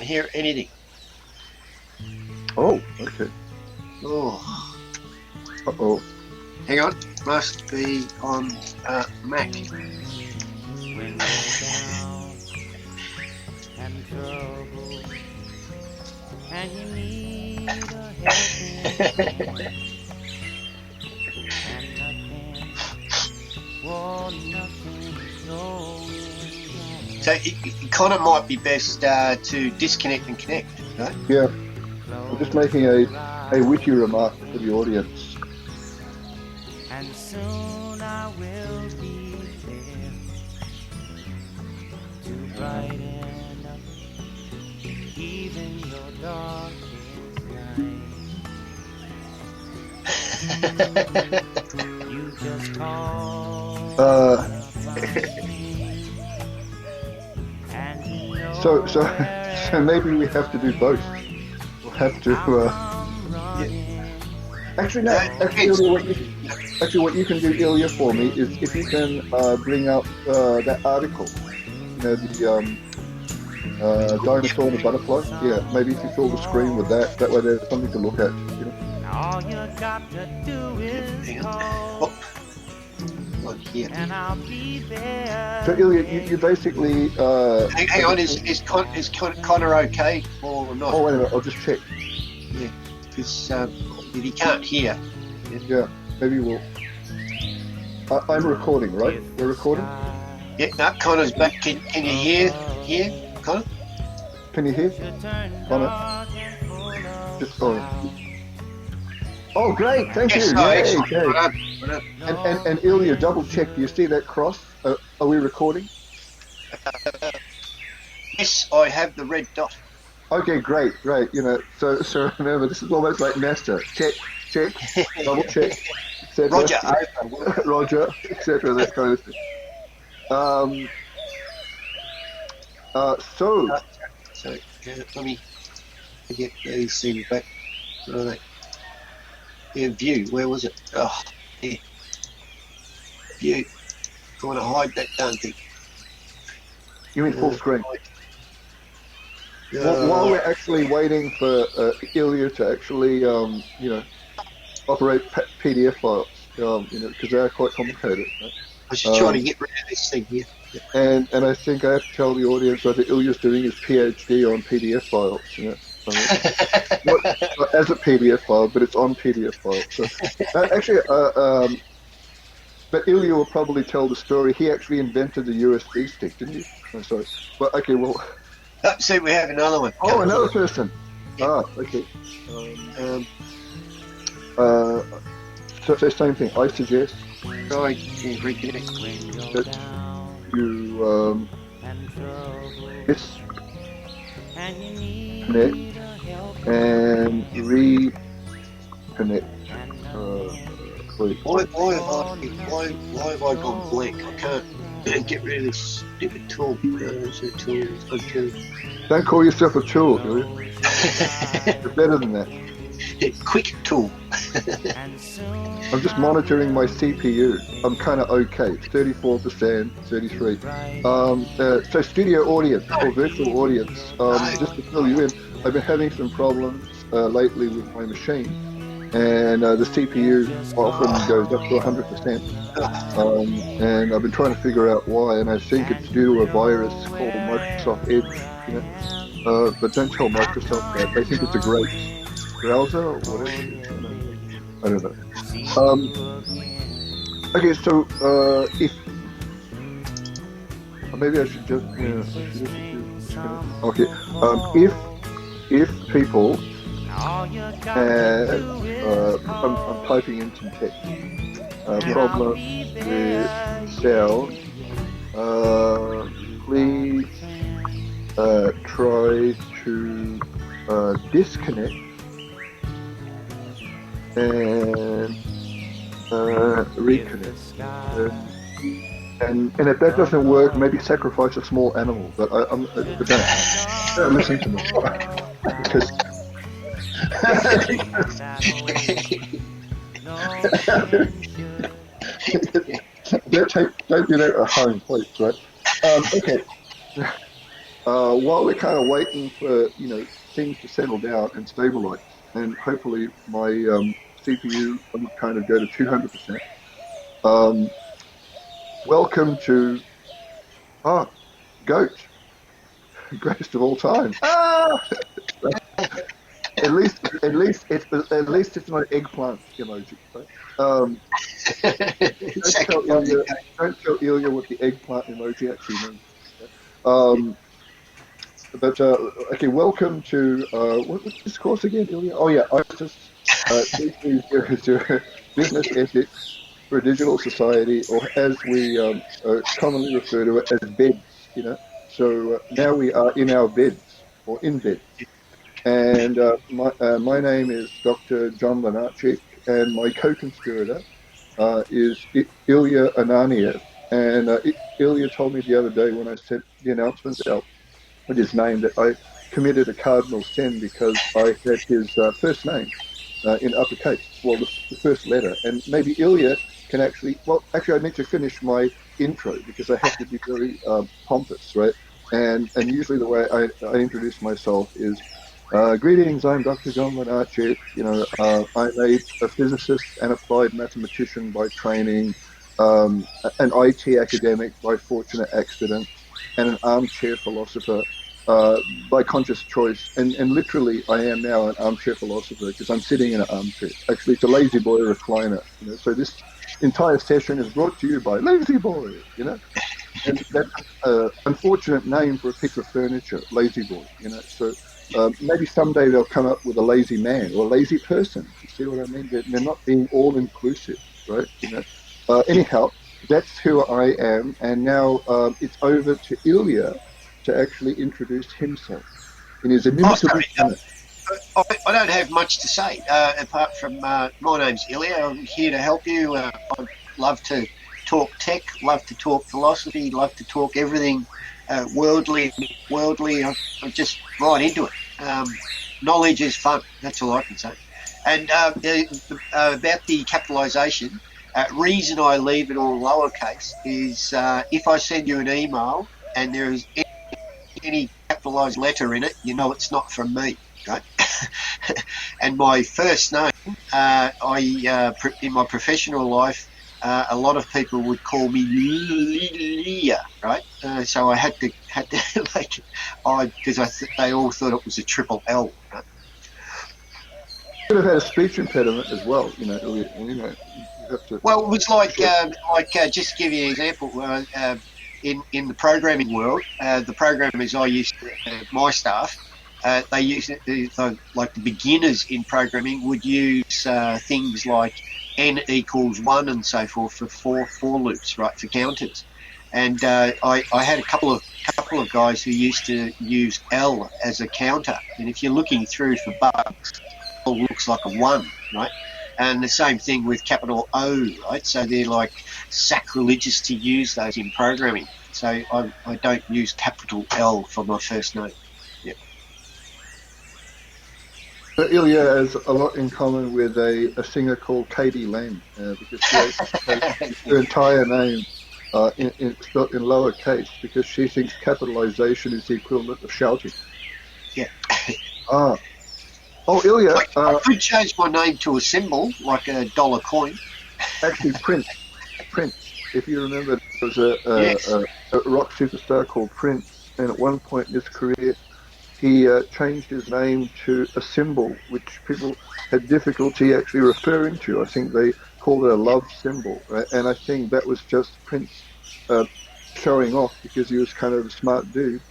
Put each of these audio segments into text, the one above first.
can't hear anything. Oh, okay. Oh, Uh-oh. hang on. Must be on Mac. When you're down and troubled and you need a helping hand and nothing, oh, nothing is going So it kind of might be best to disconnect and connect, right? Yeah, I'm just making a witty remark for the audience. and soon I will be there to brighten up even your darkest night. You just call and you know So maybe we have to do both. We'll have to. Actually, no. Actually, what you can do, Ilya, for me is if you can bring up that article. You know, the dinosaur and the butterfly. Yeah, maybe if you fill the screen with that, that way there's something to look at. You know. all you got to do is call On here. and I'll be there. So Ilya, you basically. Hang on, is Connor okay or not? Oh wait a minute, I'll just check. Yeah, because if he can't hear. Yeah, maybe we'll. I'm recording, right? We're recording. Yeah, no, Connor's back. Can you hear, Connor? Can you hear? Connor? Just oh, great! Thank Yes, you. no, Yay, excellent. okay. Well done. And Ilya, double check. Do you see that cross? Are we recording? Yes, I have the red dot. Okay, great. You know, so remember, this is almost like NASA. Check, double check, etc. Roger. Roger, etc. That kind of thing. So Let me get these things back. Right. Yeah, view. Where was it? Oh, yeah. View. I want to hide that darn thing. you mean full screen? While we're actually waiting for Ilya to actually, you know, operate PDF files, you know, because they are quite complicated. Right? I was just trying to get rid of this thing here. And I think I have to tell the audience that Ilya's doing his PhD on PDF files. You know, not as a PDF file, but it's on PDF files. So, actually, but Ilya will probably tell the story. He actually invented the USB stick, didn't he? Oh, sorry. But okay, well. Oh, see, we have another one. Oh, another person. Yeah. Ah, okay. So same thing. I suggest Try to reconnect. that you disconnect and reconnect. Please. Why have I gone blank? I can't get rid of this stupid tool. It's a tool. It's a Don't call yourself a tool, Ilya. You're better than that. quick tool. I'm just monitoring my CPU. I'm kind of okay. It's 34%, 33. So studio audience or virtual audience, just to fill you in, I've been having some problems lately with my machine. And the CPU often goes up to 100%. And I've been trying to figure out why, and I think it's due to a virus called Microsoft Edge. You know? But don't tell Microsoft that. They think it's a great browser or whatever it is. I don't know. Okay, so if maybe I should just okay. If people have I'm typing in some text problem with sound, please try to disconnect and reconnect. And if that doesn't work, maybe sacrifice a small animal. But don't listen to me because don't do that at home, please. Right? Okay. while we're kind of waiting for things to settle down and stabilize, and hopefully my CPU will kind of go to 200%. Um, welcome to Goat, greatest of all time. At least it's not an eggplant emoji, right? Um, don't tell Sacrifice. Ilya, don't tell Ilya what the eggplant emoji actually means. Right? Um, but okay, welcome to what's this course again, Ilya? Oh yeah, ISIS 3300 Business Ethics for a Digital Society, or as we commonly refer to it as BEDS. So now we are in our beds or in beds. And my name is Dr. John Lenarchik, and my co-conspirator is Ilya Ananiev. And Ilya told me the other day when I sent the announcements out with his name that I committed a cardinal sin because I had his first name in uppercase, well, the first letter. And maybe Ilya can actually, I need to finish my intro because I have to be very pompous, right? And usually the way I introduce myself is, greetings, I'm Dr. John Lenarchik. I'm a physicist and applied mathematician by training, an IT academic by fortunate accident, and an armchair philosopher by conscious choice. And literally, I am now an armchair philosopher because I'm sitting in an armchair. Actually, it's a Lazy Boy recliner. So this entire session is brought to you by Lazy Boy. And that's an unfortunate name for a piece of furniture, Lazy Boy. So maybe someday they'll come up with a lazy man or a lazy person. You see what I mean? They're not being all inclusive, right? Anyhow, that's who I am, and now it's over to Ilya to actually introduce himself in his Oh, inimitable sorry. manner. I don't have much to say apart from my name's Ilya. I'm here to help you. I love to talk tech, love to talk philosophy, love to talk everything worldly. I'm just right into it. Knowledge is fun. That's all I can say. And about the capitalisation, reason I leave it all lowercase is if I send you an email and there is any capitalised letter in it, you know it's not from me, right? And my first name, in my professional life, a lot of people would call me Leah, right? So I had to make it because they all thought it was a triple L, right? Could have had a speech impediment as well. Ilya, you have to. Well, it was just to give you an example. In the programming world, the programmers I used to, my staff, they use it, like the beginners in programming would use things like n equals 1 and so forth for for loops, right, for counters. And I had a couple of guys who used to use L as a counter. And if you're looking through for bugs, L looks like a 1, right? And the same thing with capital O, right? So they're like sacrilegious to use those in programming. So I don't use capital L for my first name. Yeah. But Ilya has a lot in common with a singer called Katie Lang because she actually has her entire name spelled in lowercase because she thinks capitalization is the equivalent of shouting. Yeah. Ah. Oh, Ilya, I could change my name to a symbol, like a dollar coin. actually Prince. Prince. If you remember, there was Yes. a rock superstar called Prince, and at one point in his career, he changed his name to a symbol which people had difficulty actually referring to. I think they called it a Yeah. love symbol, right? And I think that was just Prince uh, showing off because he was kind of a smart dude,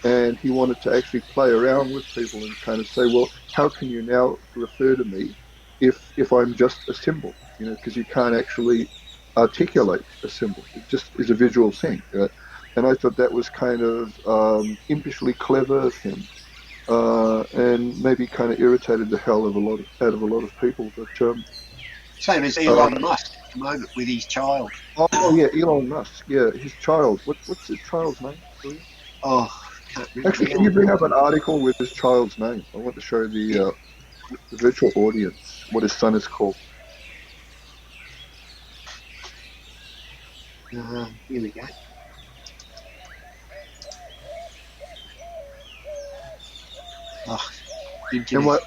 and he wanted to actually play around with people and kind of say, well, how can you now refer to me if I'm just a symbol? Because you can't actually articulate a symbol. It just is a visual thing, right? And I thought that was kind of impishly clever of him and maybe kind of irritated the hell of out of a lot of people. But Same as uh, Elon Musk at the moment with his child. oh yeah, Elon Musk, yeah, his child. What's his child's name? Oh, can't remember Actually, can you now. bring up an article with his child's name? I want to show Yeah. the virtual audience what his son is called. Here we go. Oh, And internet.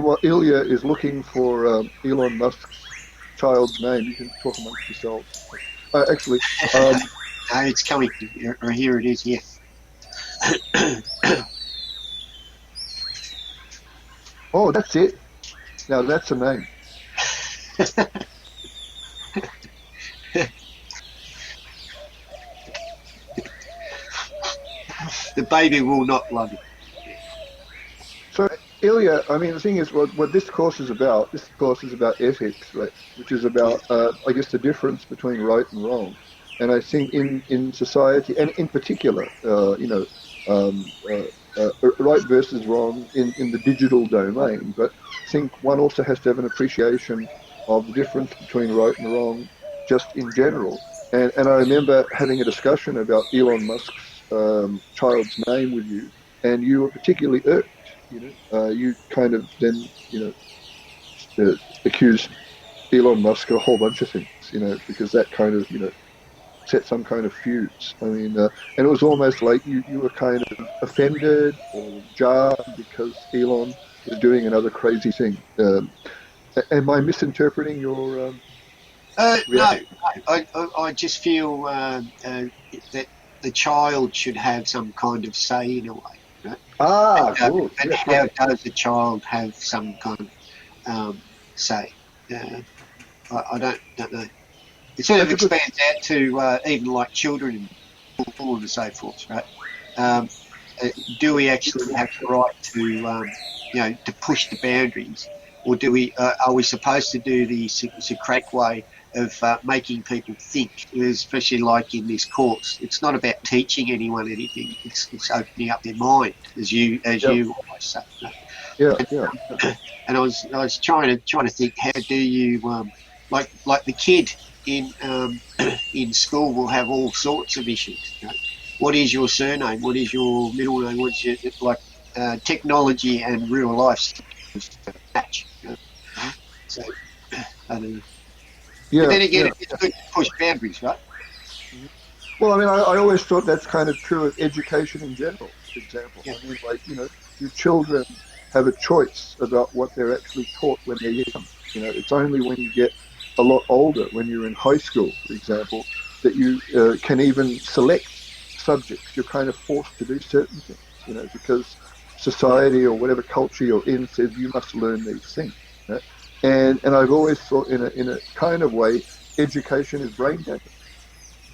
what Ilya is looking for Elon Musk's child's name, you can talk amongst yourselves. Actually, um, No, it's coming. Or here it is. Yes. oh, that's it. Now that's a name. The baby will not love it. So, Ilya, I mean, the thing is, what this course is about ethics, right? Which is Yeah. about, I guess, the difference between right and wrong. And I think in society, and in particular, right versus wrong in the digital domain. But I think one also has to have an appreciation of the difference between right and wrong, just in general. And I remember having a discussion about Elon Musk's child's name with you, and you were particularly irked. You kind of then, accused Elon Musk of a whole bunch of things, because that kind of, set some kind of fuse. I mean, and it was almost like you were kind of offended or jarred because Elon was doing another crazy thing. Am I misinterpreting your No, reaction? I just feel that the child should have some kind of say in a way. Right? Ah, good. And Yes, yes. how does a child have some kind of say? Uh, I don't know. It sort of That's a good. expands out to even like children and so forth, right? Um, do we actually have the right to, to push the boundaries, or do we? Are we supposed to do the Socratic way of making people think, especially like in this course? It's not about teaching anyone anything. It's opening up their mind, as Yeah, you always say. Right? yeah, And, yeah. and I was trying to think, how do you like the kid in in school will have all sorts of issues. You know? What is your surname? What is your middle name? What's your like technology and real life match? You know? So I don't know. But Yeah, then again, yeah. it's good to push boundaries, right? Well, I mean, I always thought that's kind of true of education in general, for example. Yeah. I mean, like, your children have a choice about what they're actually taught when they're young. It's only when you get a lot older, when you're in high school, for example, that you can even select subjects. You're kind of forced to do certain things, because society or whatever culture you're in says you must learn these things. You know? And I've always thought in a kind of way, education is brain damage.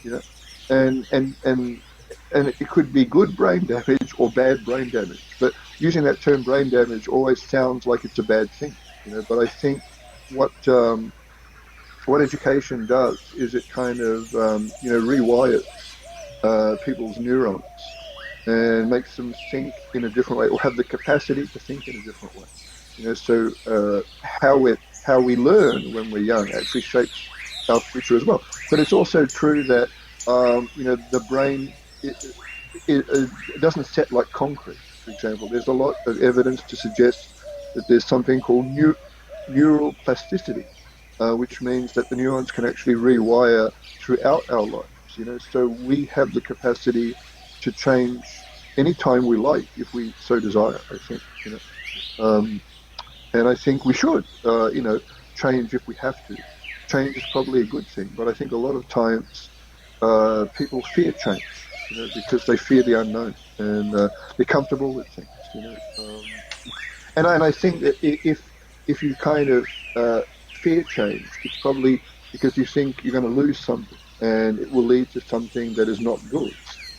You know, and it could be good brain damage or bad brain damage. But using that term brain damage always sounds like it's a bad thing. But I think what what education does is it kind of rewires people's neurons and makes them think in a different way or have the capacity to think in a different way. So how we learn when we're young actually shapes our future as well. But it's also true that the brain it doesn't set like concrete. For example, there's a lot of evidence to suggest that there's something called neural plasticity, which means that the neurons can actually rewire throughout our lives. So we have the capacity to change anytime we like, if we so desire. I think, and I think we should, change if we have to. Change is probably a good thing, but I think a lot of times people fear change, because they fear the unknown and they're comfortable with things, and I think that if you kind of fear change, it's probably because you think you're going to lose something and it will lead to something that is not good.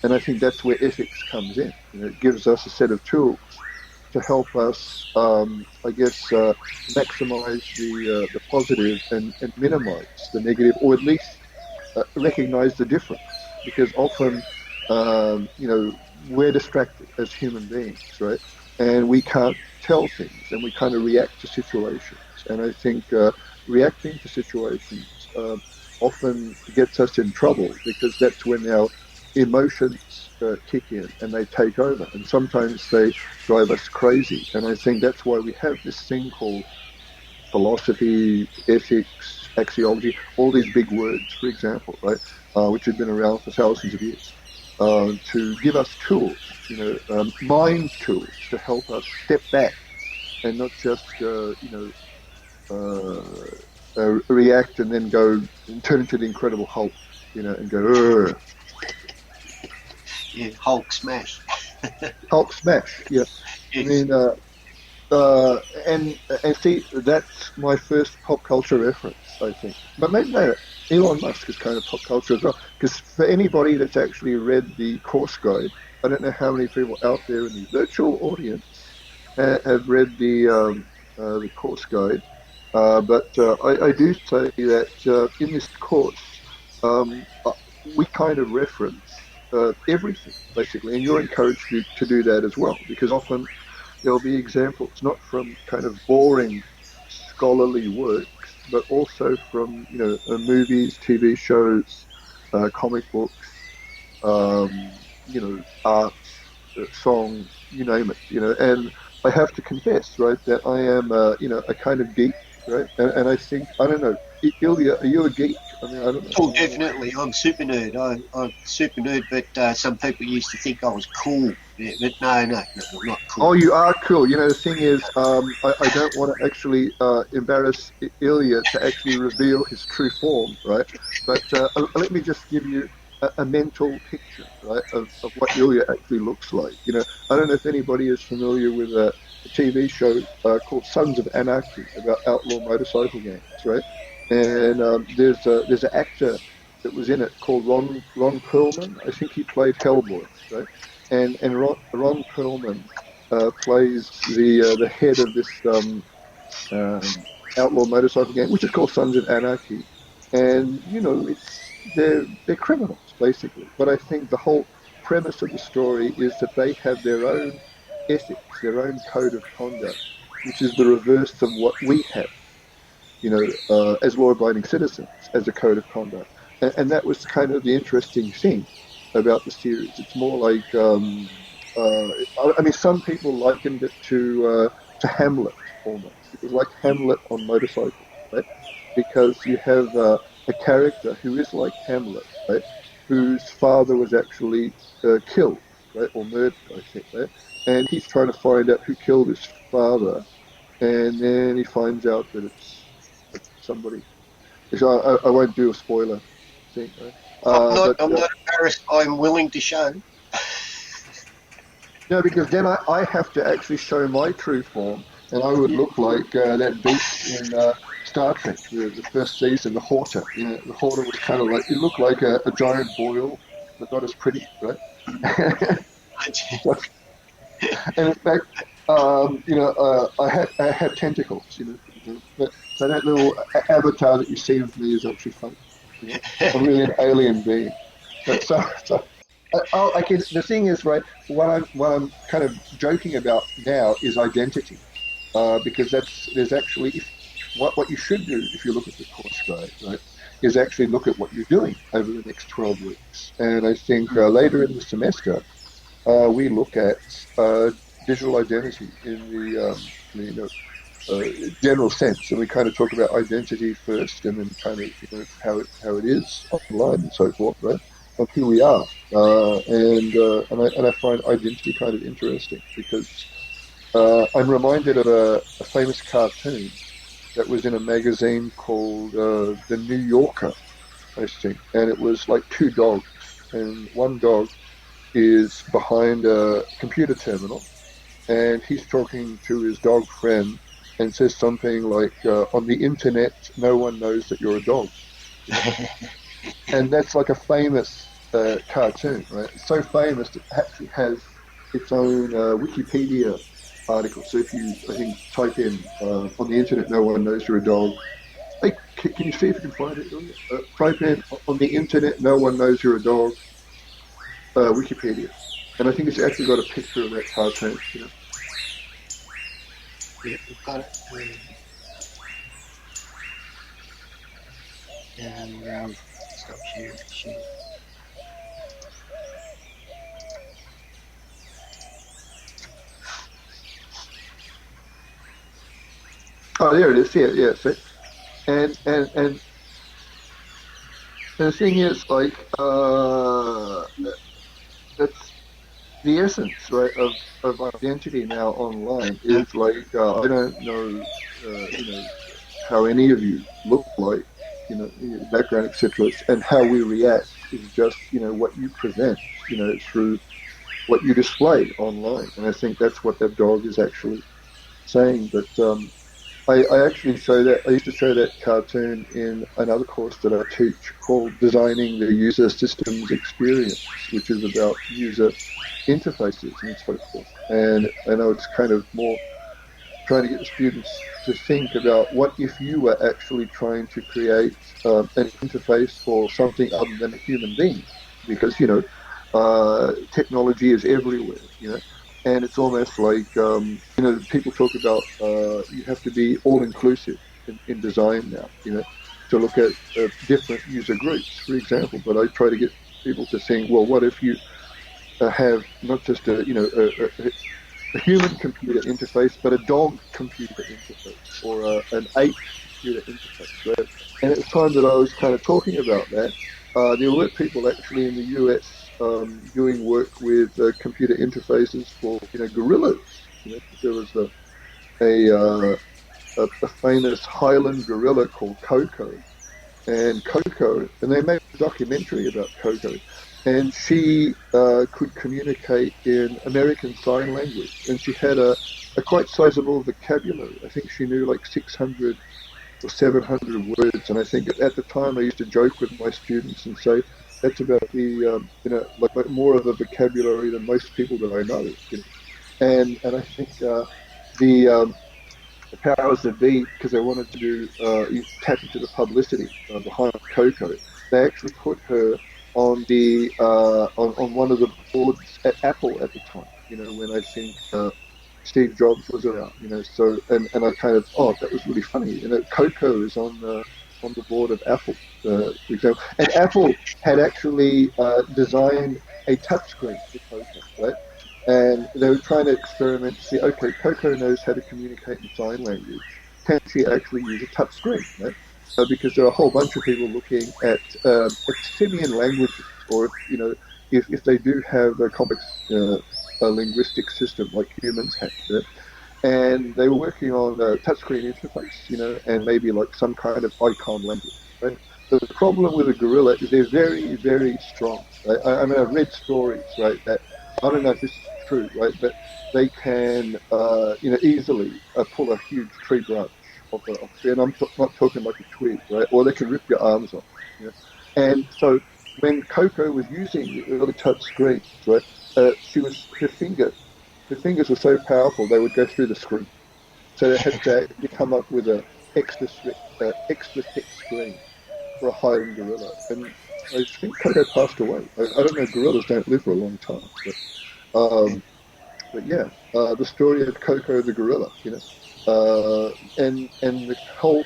And I think that's where ethics comes in. It gives us a set of tools to help us, I guess, maximize the positive and minimize the negative, or at least recognize the difference. Because often, we're distracted as human beings, right? And we can't tell things, and we kind of react to situations. And I think reacting to situations often gets us in trouble because that's when our emotions kick in and they take over. And sometimes they drive us crazy. And I think that's why we have this thing called philosophy, ethics, axiology, all these big words, for example, right, which have been around for thousands of years. to give us tools, mind tools to help us step back and not just, react and then go and turn into the Incredible Hulk, and go, "Urgh." Yeah, Hulk smash. Hulk smash. Yeah, I Yes. mean, and see, that's my first pop culture reference, I think. But maybe no, Elon Musk is kind of pop culture as well. Because for anybody that's actually read the course guide, I don't know how many people out there in the virtual audience have read the course guide. But I do say that in this course, we kind of reference everything basically, and you're encouraged to do that as well, because often there'll be examples not from kind of boring scholarly works, but also from movies, TV shows, comic books, art, songs, you name it, And I have to confess, right, that I am, a kind of geek, right? And I think, I don't know, Ilya, are you a geek? I mean, I don't Oh, know. definitely. I'm super nerd. I'm super nerd, but some people used to think I was cool. Yeah, but no, I'm not Oh, cool. you are cool. The thing is, I don't want to actually embarrass Ilya to actually reveal his true form, right? But let me just give you a mental picture, right, of what Ilya actually looks like. I don't know if anybody is familiar with a TV show called Sons of Anarchy about outlaw motorcycle gangs, right? And there's an actor that was in it called Ron Perlman. I think he played Hellboy, right? And Ron Perlman plays the head of this outlaw motorcycle gang, which is called Sons of Anarchy, and they're criminals basically. But I think the whole premise of the story is that they have their own ethics, their own code of conduct, which is the reverse of what we have, as law-abiding citizens, as a code of conduct. And that was kind of the interesting thing about the series. It's more like, I mean, some people likened it to Hamlet almost. It was like Hamlet on motorcycles, right? Because you have a character who is like Hamlet, right? Whose father was actually killed, right, or murdered, I think, right? And he's trying to find out who killed his father, and then he finds out that it's somebody. So I won't do a spoiler thing, right? I'm not. But I'm not embarrassed. I'm willing to show. no, because then I have to actually show my true form, and I would look like that beast in Star Trek, the first season, the Horta. The Horta was kind of like, it looked like a giant boil, but not as pretty, right? So, and in fact, I have tentacles, so that little avatar that you see of me is actually fake. I'm really an alien being. The thing is, right? What I'm kind of joking about now is identity, because there's actually what you should do if you look at the course guide, right, is actually look at what you're doing over the next 12 weeks. And I think later in the semester, we look at digital identity in general sense, and we kind of talk about identity first, and then kind of how it is online and so forth, right? Of who we are, and I find identity kind of interesting because I'm reminded of a famous cartoon that was in a magazine called The New Yorker, I think, and it was like two dogs, and one dog is behind a computer terminal, and he's talking to his dog friend and says something like, "On the internet, no one knows that you're a dog," and that's like a famous cartoon, right? It's so famous that it actually has its own Wikipedia article. So if you, I think, type in "on the internet, no one knows you're a dog." Hey, can you see if you can find it? Type in "on the internet, no one knows you're a dog." Wikipedia, and I think it's actually got a picture of that cartoon. Yeah, we've got it. And stop sharing. Oh, there it is. Yeah, yeah. See? And the thing is, like, that's the essence, right, of identity now online Yeah. is like I don't know, how any of you look like, your background, etc., and how we react is just, what you present, through what you display online, and I think that's what that dog is actually saying. But I actually show that. I used to show that cartoon in another course that I teach called Designing the User Systems Experience, which is about user interfaces and so forth. And I know it's kind of more trying to get the students to think about what if you were actually trying to create an interface for something other than a human being, because technology is everywhere, and it's almost like people talk about you have to be all inclusive in design now, to look at different user groups, for example. But I try to get people to think, well, what if you have not just a human computer interface, but a dog computer interface, or an ape computer interface, right? And at the time that I was kind of talking about that, there were people actually in the US doing work with computer interfaces for, gorillas. There was a famous Highland gorilla called Coco, and they made a documentary about Coco, and she could communicate in American Sign Language, and she had a quite sizable vocabulary. I think she knew like 600 or 700 words, and I think at the time I used to joke with my students and say that's about like more of a vocabulary than most people that I know. And I think the powers that be, because they wanted to tap into the publicity behind Coco, they actually put her on the on one of the boards at Apple at the time. When I think Steve Jobs was around. So and I kind of, that was really funny. Coco is on the board of Apple, for example, and Apple had actually designed a touchscreen for Coco, right? And they were trying to experiment to see, okay, Coco knows how to communicate in sign language. Can she actually use a touch screen? Right? Because there are a whole bunch of people looking at simian languages, or if they do have a complex a linguistic system like humans have, right? And they were working on a touchscreen interface, and maybe like some kind of icon language, right? The problem with a gorilla is they're very, very strong. Right? I mean, I've read stories, right, that I don't know if this is true, right, but they can, easily pull a huge tree branch off a tree, and I'm not talking like a twig, right, or they can rip your arms off, And so when Coco was using the early touch screens, right, her fingers were so powerful they would go through the screen. So they had to come up with a extra thick screen for a Highland gorilla. And I think Coco passed away. I don't know, gorillas don't live for a long time. But yeah, the story of Coco the gorilla, and the whole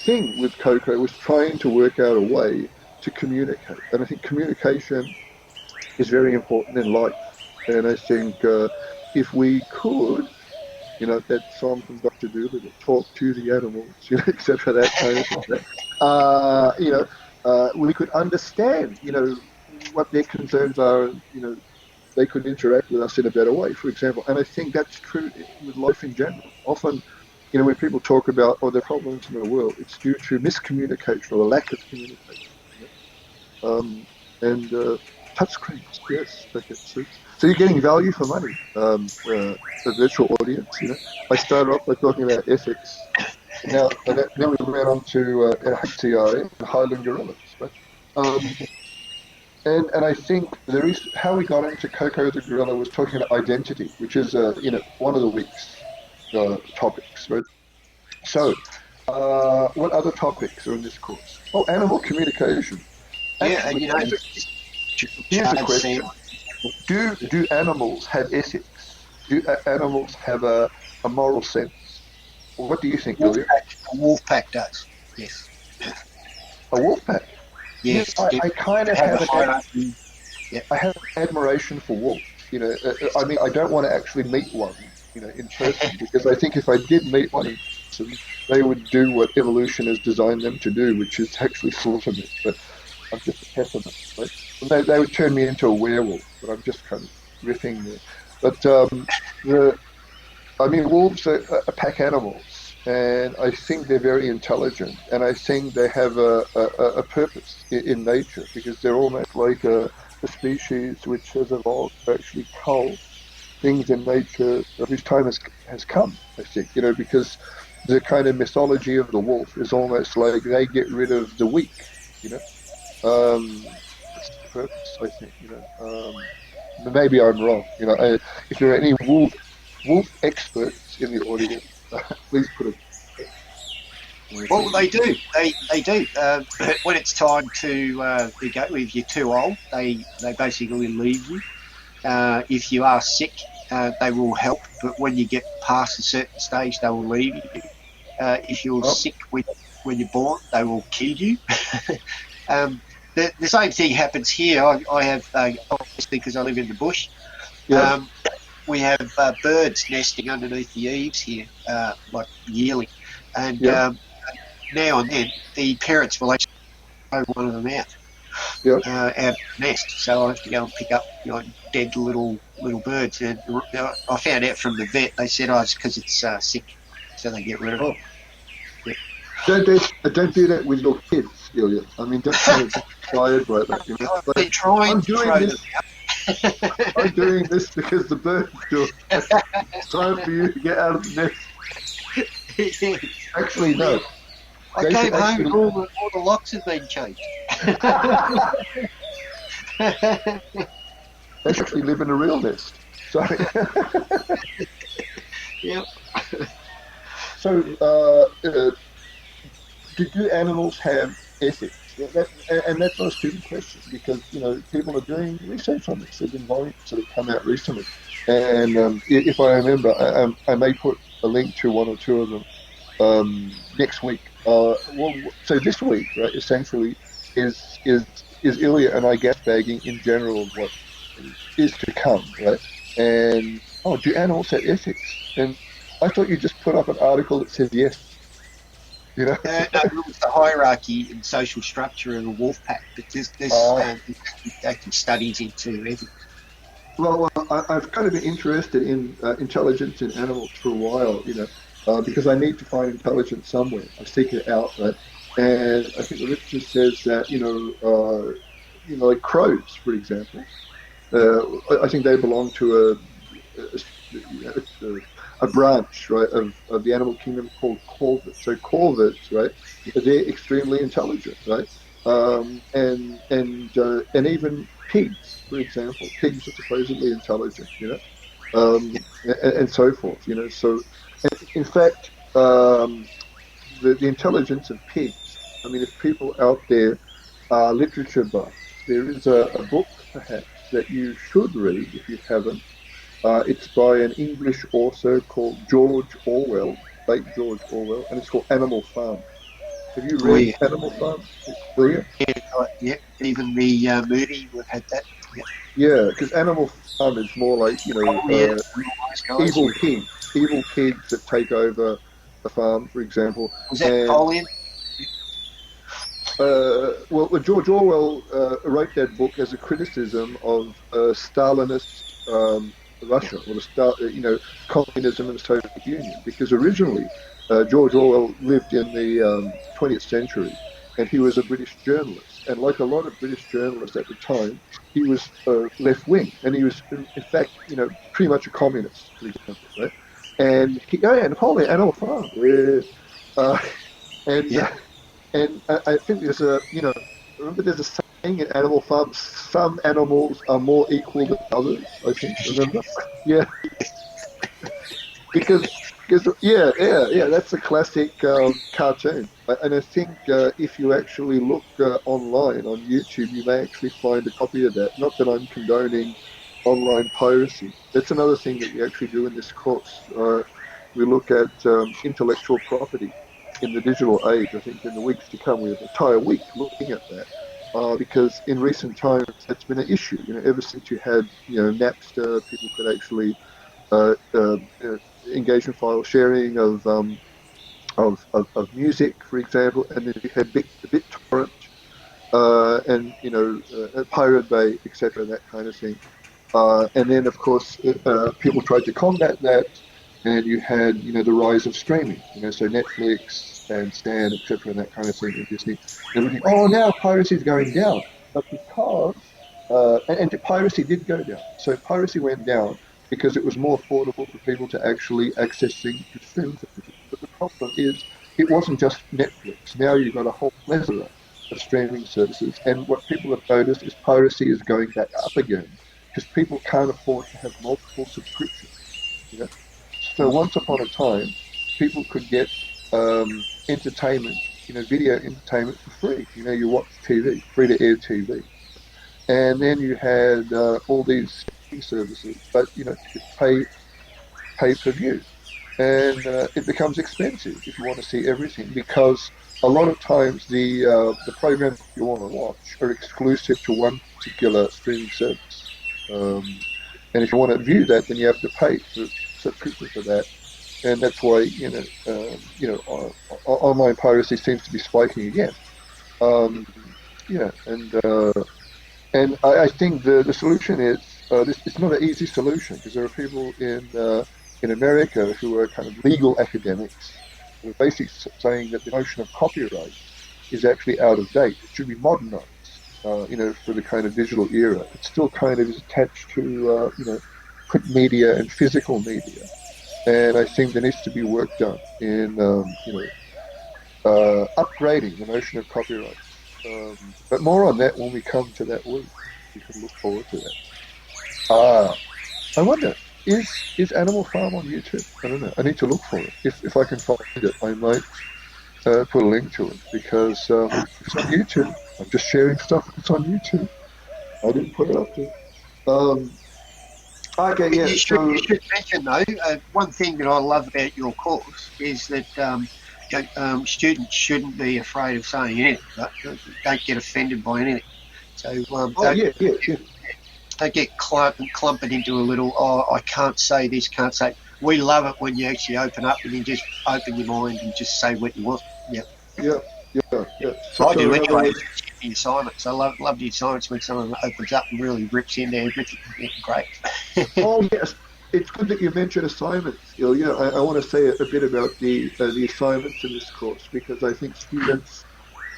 thing with Coco was trying to work out a way to communicate. And I think communication is very important in life. And I think if we could, that song from Dr. Dolittle, talk to the animals, etc., that kind of thing. We could understand, what their concerns are, and, they could interact with us in a better way, for example. And I think that's true with life in general. Often, when people talk about the problems in the world, it's due to miscommunication or a lack of communication. And touchscreens, yes, okay. So you're getting value for money, a virtual audience. I started off by talking about ethics. Now we went on to HTI and Highland gorillas, right? And I think there is how we got into Coco the gorilla was talking about identity, which is one of the week's topics, right? So, what other topics are in this course? Oh, animal communication. Yeah, and Here's a question: Do animals have ethics? Do animals have a moral sense? What do you think, William? A wolf pack does. Yes. A wolf pack. Yes. I kind of have I have admiration for wolves. I mean, I don't want to actually meet one, in person, because I think if I did meet one in person, they would do what evolution has designed them to do, which is actually slaughter me. But I'm just a pessimist, right? And they would turn me into a werewolf, but I'm just kind of riffing there. But I mean, wolves are pack animals, and I think they're very intelligent, and I think they have a purpose in nature because they're almost like a species which has evolved to actually cull things in nature whose time has come, I think, because the kind of mythology of the wolf is almost like they get rid of the weak, you know. That's the purpose, I think, maybe I'm wrong, if there are any wolf experts in the audience, please put it. Well, they do. They do. When it's time to go, if you're too old, they basically leave you. If you are sick, they will help, but when you get past a certain stage, they will leave you. If you're sick when you're born, they will kill you. The same thing happens here. I have, obviously, because I live in the bush, Yeah, we have birds nesting underneath the eaves here, like yearly. And yeah, now and then, the parents will actually throw one of them out. yeah. Out of the nest, so I have to go and pick up dead little birds. And I found out from the vet, they said, "Oh, it's because it's sick, so they get rid of it." Oh, Yep. don't do that with your kids, Ilya. I mean, don't kind of get inspired by that. I've been Like, trying I'm to doing throw them this. I'm doing this because the birds do it. It's time for you to get out of the nest. out. Actually, no. I They came should home and actually. all the locks had been changed. They should actually live in a real nest. So, Yep. so do animals have ethics? And that's not a stupid question because people are doing research on this. There's been volumes that have come out recently, and if I remember, I may put a link to one or two of them next week. So this week, right, essentially, is Ilya and I gasbagging in general of what is to come, right? And do animals have ethics? And I thought you just put up an article that says yes. You know? No, it's the hierarchy and social structure of a wolf pack, but there's Uh, active studies into ethics. I've kind of been interested in intelligence in animals for a while, because I need to find intelligence somewhere. I seek it out, right? And I think the literature says that, like crows, for example, I think they belong to a branch, right, of the animal kingdom called corvids. So corvids, right, they're extremely intelligent, right? And even pigs, for example, pigs are supposedly intelligent, and so forth, So, in fact, the intelligence of pigs. I mean, if people out there are literature buffs, there is a book perhaps that you should read if you haven't. It's by an English author called George Orwell, late George Orwell, and it's called Animal Farm. Have you Oh read yeah, Animal Farm, Ilya? yeah. Even the movie we've had that. Yeah. Yeah, because Animal Farm is more like, Oh yeah, those guys. evil Yeah. pigs that take over a farm, for example. Was that And Napoleon? George Orwell wrote that book as a criticism of Stalinist Russia or communism and the Soviet Union, because originally George Orwell lived in the 20th century, and he was a British journalist, and like a lot of British journalists at the time, he was left wing, and he was in fact, pretty much a communist, for example, right? And Napoleon, Animal Farm, yeah. uh, and. Yeah. And I think remember there's a saying in Animal Farm, some animals are more equal than others, I think, remember? Yeah, because yeah, that's a classic cartoon. And I think if you actually look online on YouTube, you may actually find a copy of that. Not that I'm condoning online piracy. That's another thing that we actually do in this course. We look at intellectual property in the digital age. I think in the weeks to come, we have an entire week looking at that. Because in recent times, that's been an issue. Ever since you had, Napster, people could actually engage in file sharing of music, for example, and then you had BitTorrent, and Pirate Bay, etc., that kind of thing. And then, of course, people tried to combat that, and you had, the rise of streaming, so Netflix and Stan, etc., and that kind of thing, and Disney, and everything. Oh, now piracy is going down, but because and piracy did go down. So piracy went down because it was more affordable for people to actually access things through streaming services. But the problem is, it wasn't just Netflix. Now you've got a whole plethora of streaming services, and what people have noticed is piracy is going back up again because people can't afford to have multiple subscriptions. You know? So once upon a time, people could get entertainment, video entertainment for free. You watch TV, free to air TV. And then you had all these streaming services, but you pay per view, and it becomes expensive if you want to see everything because a lot of times the programs you want to watch are exclusive to one particular streaming service, and if you want to view that, then you have to pay for subscription for that, and that's why online piracy seems to be spiking again. Um, yeah, and I think the solution is it's not an easy solution because there are people in America who are kind of legal academics who are basically saying that the notion of copyright is actually out of date. It should be modernized, for the kind of digital era. It still kind of is attached to print media and physical media, and I think there needs to be work done in upgrading the notion of copyright. But more on that when we come to that week. We can look forward to that. I wonder, is Animal Farm on YouTube? I don't know. I need to look for it. If I can find it, I might put a link to it because it's on YouTube. I'm just sharing stuff that's on YouTube. I didn't put it up there. Okay, yeah. You should mention though, one thing that I love about your course is that students shouldn't be afraid of saying anything. Don't get offended by anything. So don't get clumped into a little, I can't say this, can't say. We love it when you actually open up and you just open your mind and just say what you want. Yeah. So I do anyway. The assignments. I love the assignments when someone opens up and really rips in there. Great. Oh yes, it's good that you mentioned assignments. I want to say a bit about the assignments in this course because I think students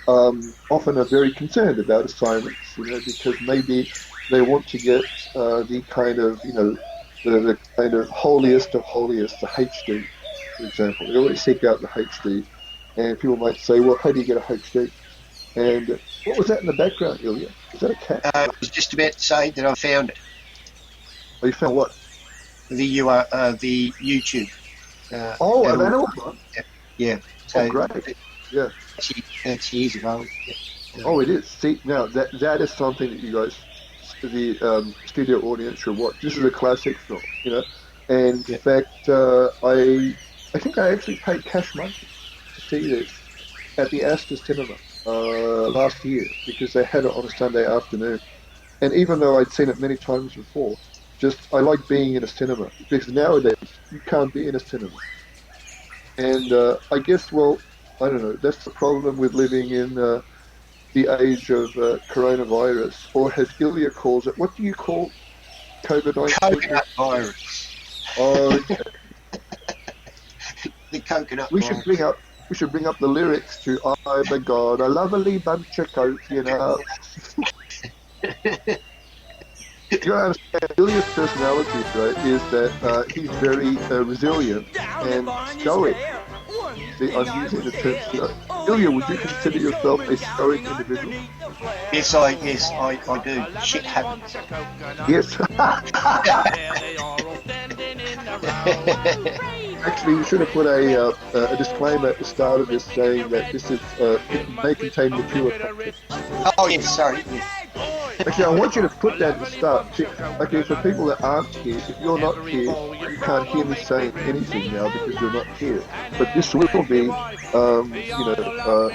often are very concerned about assignments, because maybe they want to get the kind of the kind of holiest of holiest, the HD, for example. They always seek out the HD, and people might say, well, how do you get a HD? And what was that in the background, Ilya? Was that a cat? I was just about to say that I found it. Oh, you found what? The YouTube. An Animal Farm? Yeah. So, great. Yeah. It's years ago. Yeah. Oh, it is. See, now that is something that you guys, the studio audience, should watch. This is a classic film, And in fact, I think I actually paid cash money to see this at the Astor Cinema last year because they had it on a Sunday afternoon. And even though I'd seen it many times before, I like being in a cinema because nowadays you can't be in a cinema. And I guess, well, I don't know, that's the problem with living in the age of coronavirus, or as Ilya calls it, what do you call COVID-19? Coconut virus. Oh, okay. The coconut we virus. should bring up the lyrics to "I the God, a lovely bunch of coats, You understand, Ilya's personality, right, is that he's very resilient and stoic. See, I'm using the term stoic. Ilya, would you consider yourself a stoic individual? Yes, I do. Shit happens. Yes. Actually, you should have put a disclaimer at the start of this saying that this is may contain mature content. Oh, yes, sorry. Yes. Actually, I want you to put that at the start. Okay, for people that aren't here, if you're not here, you can't hear me saying anything now because you're not here. But this will be,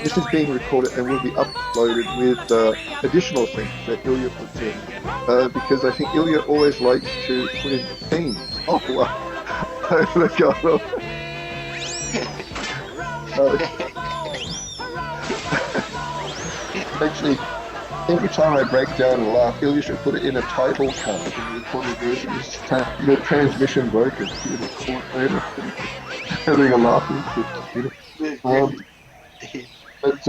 this is being recorded and will be uploaded with additional things that Ilya puts in. Because I think Ilya always likes to put in themes. Oh, wow. Oh, God. Actually, every time I break down and laugh, Ilya should put it in a title card in the recorded version. It's the transmission broken. You know, call it later. Having a laughing fit. You know? But,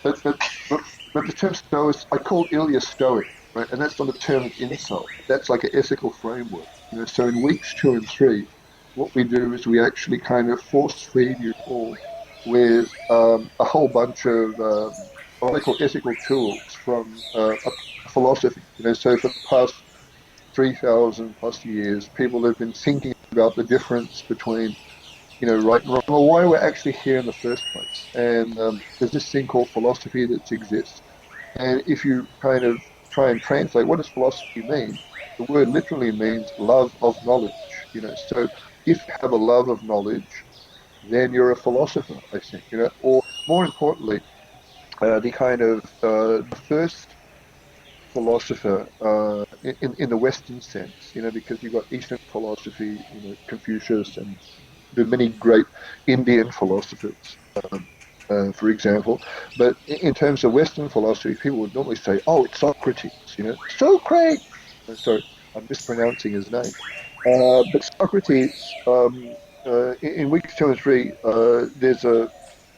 but, but, but, but the term stoic, I call Ilya stoic, right? And that's not a term of insult. That's like an ethical framework. You know, so in weeks 2 and 3, what we do is we actually kind of force feed you all with a whole bunch of what I call ethical tools from a philosophy. You know, so for the past 3,000 plus years, people have been thinking about the difference between right and wrong, or why we're actually here in the first place. And there's this thing called philosophy that exists. And if you kind of try and translate, what does philosophy mean? The word literally means love of knowledge. So if you have a love of knowledge, then you're a philosopher, I think. Or more importantly, the kind of the first philosopher in the Western sense, because you've got Eastern philosophy, Confucius and the many great Indian philosophers, for example. But in terms of Western philosophy, people would normally say, "Oh, it's Socrates," Socrates. Sorry, I'm mispronouncing his name. But Socrates, in weeks 2 and 3, there's a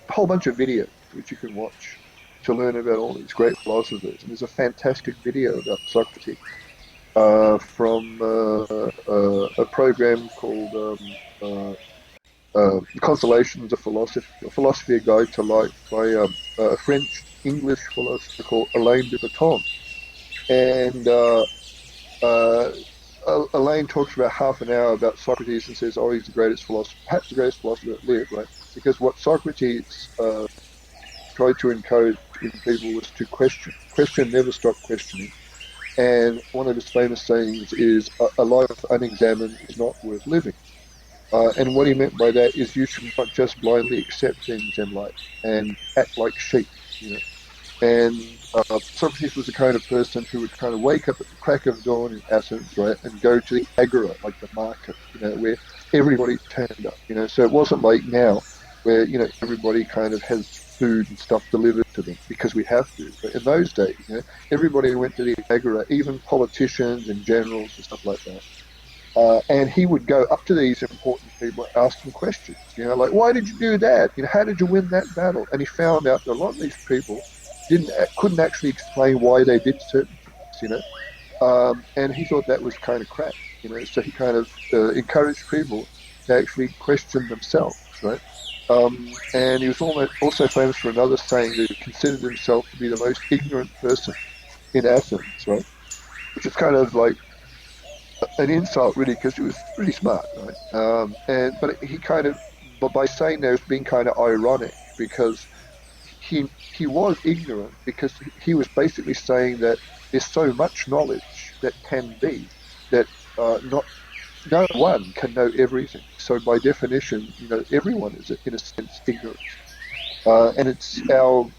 whole bunch of videos which you can watch to learn about all these great philosophers. And there's a fantastic video about Socrates from a program called Consolations of Philosophy, a philosophy guide to life by a French English philosopher called Alain de Botton. And uh, Elaine talks about half an hour about Socrates and says, "Oh, he's the greatest philosopher, perhaps the greatest philosopher that lived," right? Because what Socrates tried to encourage in people was to question. Question, never stop questioning. And one of his famous sayings is, "A life unexamined is not worth living." And what he meant by that is you should not just blindly accept things in life and act like sheep, you know. And Socrates was the kind of person who would kind of wake up at the crack of dawn in Athens, right, and go to the agora, like the market, where everybody turned up, So it wasn't like now, where everybody kind of has food and stuff delivered to them because we have to. But in those days, everybody went to the agora, even politicians and generals and stuff like that. And he would go up to these important people, ask them questions, like, "Why did you do that? How did you win that battle?" And he found out that a lot of these people couldn't actually explain why they did certain things, and he thought that was kind of crap, So he kind of encouraged people to actually question themselves, right? And he was also famous for another saying that he considered himself to be the most ignorant person in Athens, right? Which is kind of like an insult, really, because he was really smart, right? But he kind of, but by saying that, it was being kind of ironic because he was ignorant because he was basically saying that there's so much knowledge that can be that not no one can know everything. So by definition, everyone is in a sense ignorant, and it's our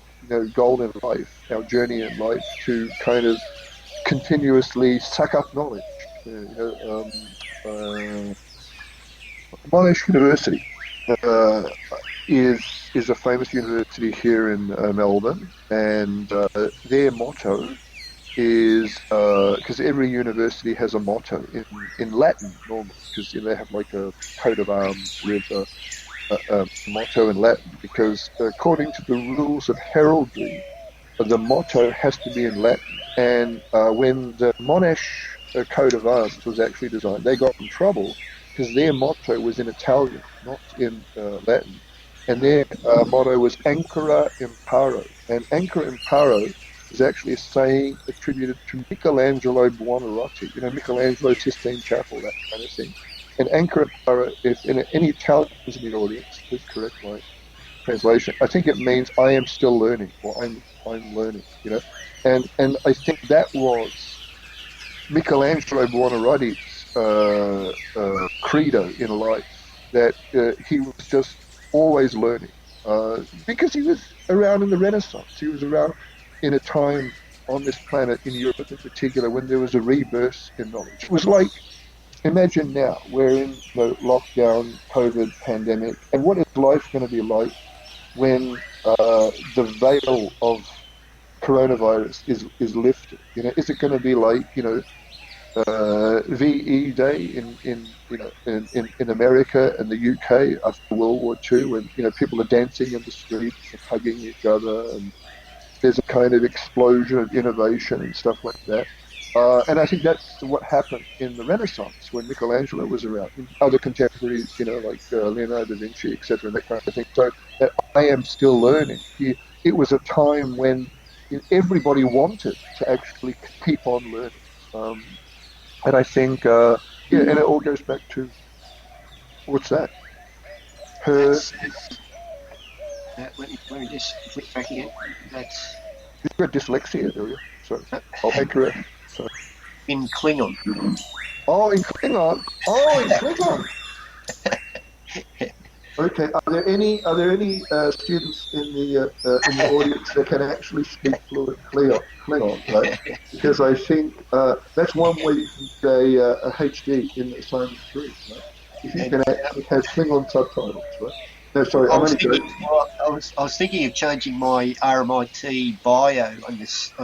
goal in life, our journey in life, to kind of continuously suck up knowledge. Monash University uh, is a famous university here in Melbourne, and their motto is because every university has a motto in Latin normally, because they have like a coat of arms with a motto in Latin, because according to the rules of heraldry, the motto has to be in Latin. And when the Monash coat of arms was actually designed, they got in trouble because their motto was in Italian, not in Latin. And their motto was Ancora Imparo. And Ancora Imparo is actually a saying attributed to Michelangelo Buonarroti, Michelangelo Sistine Chapel, that kind of thing. And Ancora Imparo, if any Italians in the audience, please correct my translation. I think it means I am still learning, or I'm learning, and I think that was Michelangelo Buonarroti's credo in life, that he was just always learning, because he was around in the Renaissance. He was around in a time on this planet, in Europe in particular, when there was a rebirth in knowledge. It was like, imagine now we're in lockdown, COVID, pandemic, and what is life going to be like when the veil of coronavirus is lifted? Is it going to be like, VE Day in America and the UK after World War II, when people are dancing in the streets and hugging each other, and there's a kind of explosion of innovation and stuff like that. And I think that's what happened in the Renaissance when Michelangelo was around, and other contemporaries, like Leonardo da Vinci, etc., that kind of thing. So I am still learning. It was a time when everybody wanted to actually keep on learning. And I think, and it all goes back to, what's that? Her, That's let me just flip back again. That's you've got dyslexia, do you? So I'll make her. So. in Klingon. Oh, in Klingon. Oh, in Klingon. Okay. Are there any students in the audience that can actually speak fluent Klingon, right? Because I think that's one way you can get a HD in Assignment 3, right? If you can actually have Klingon subtitles, right? No, sorry, I'm only joking. I was thinking of changing my RMIT bio on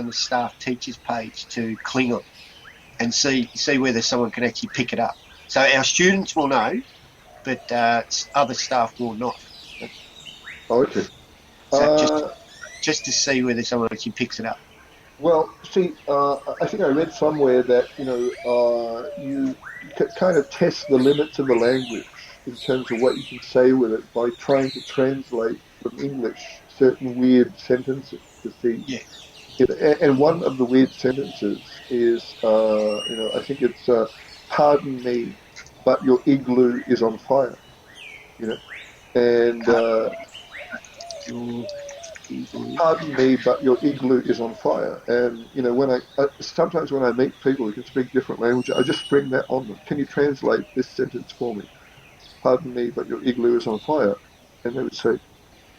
the staff teachers page to Klingon, and see whether someone can actually pick it up. So our students will know, but other staff will not. Okay. So just to see whether someone actually picks it up. Well, see, I think I read somewhere that you kind of test the limits of the language in terms of what you can say with it by trying to translate from English certain weird sentences to see. Yeah. And one of the weird sentences is, I think it's, "Pardon me, but your igloo is on fire." And "Pardon me, but your igloo is on fire." And when sometimes when I meet people who can speak different languages, I just spring that on them. Can you translate this sentence for me? "Pardon me, but your igloo is on fire." And they would say,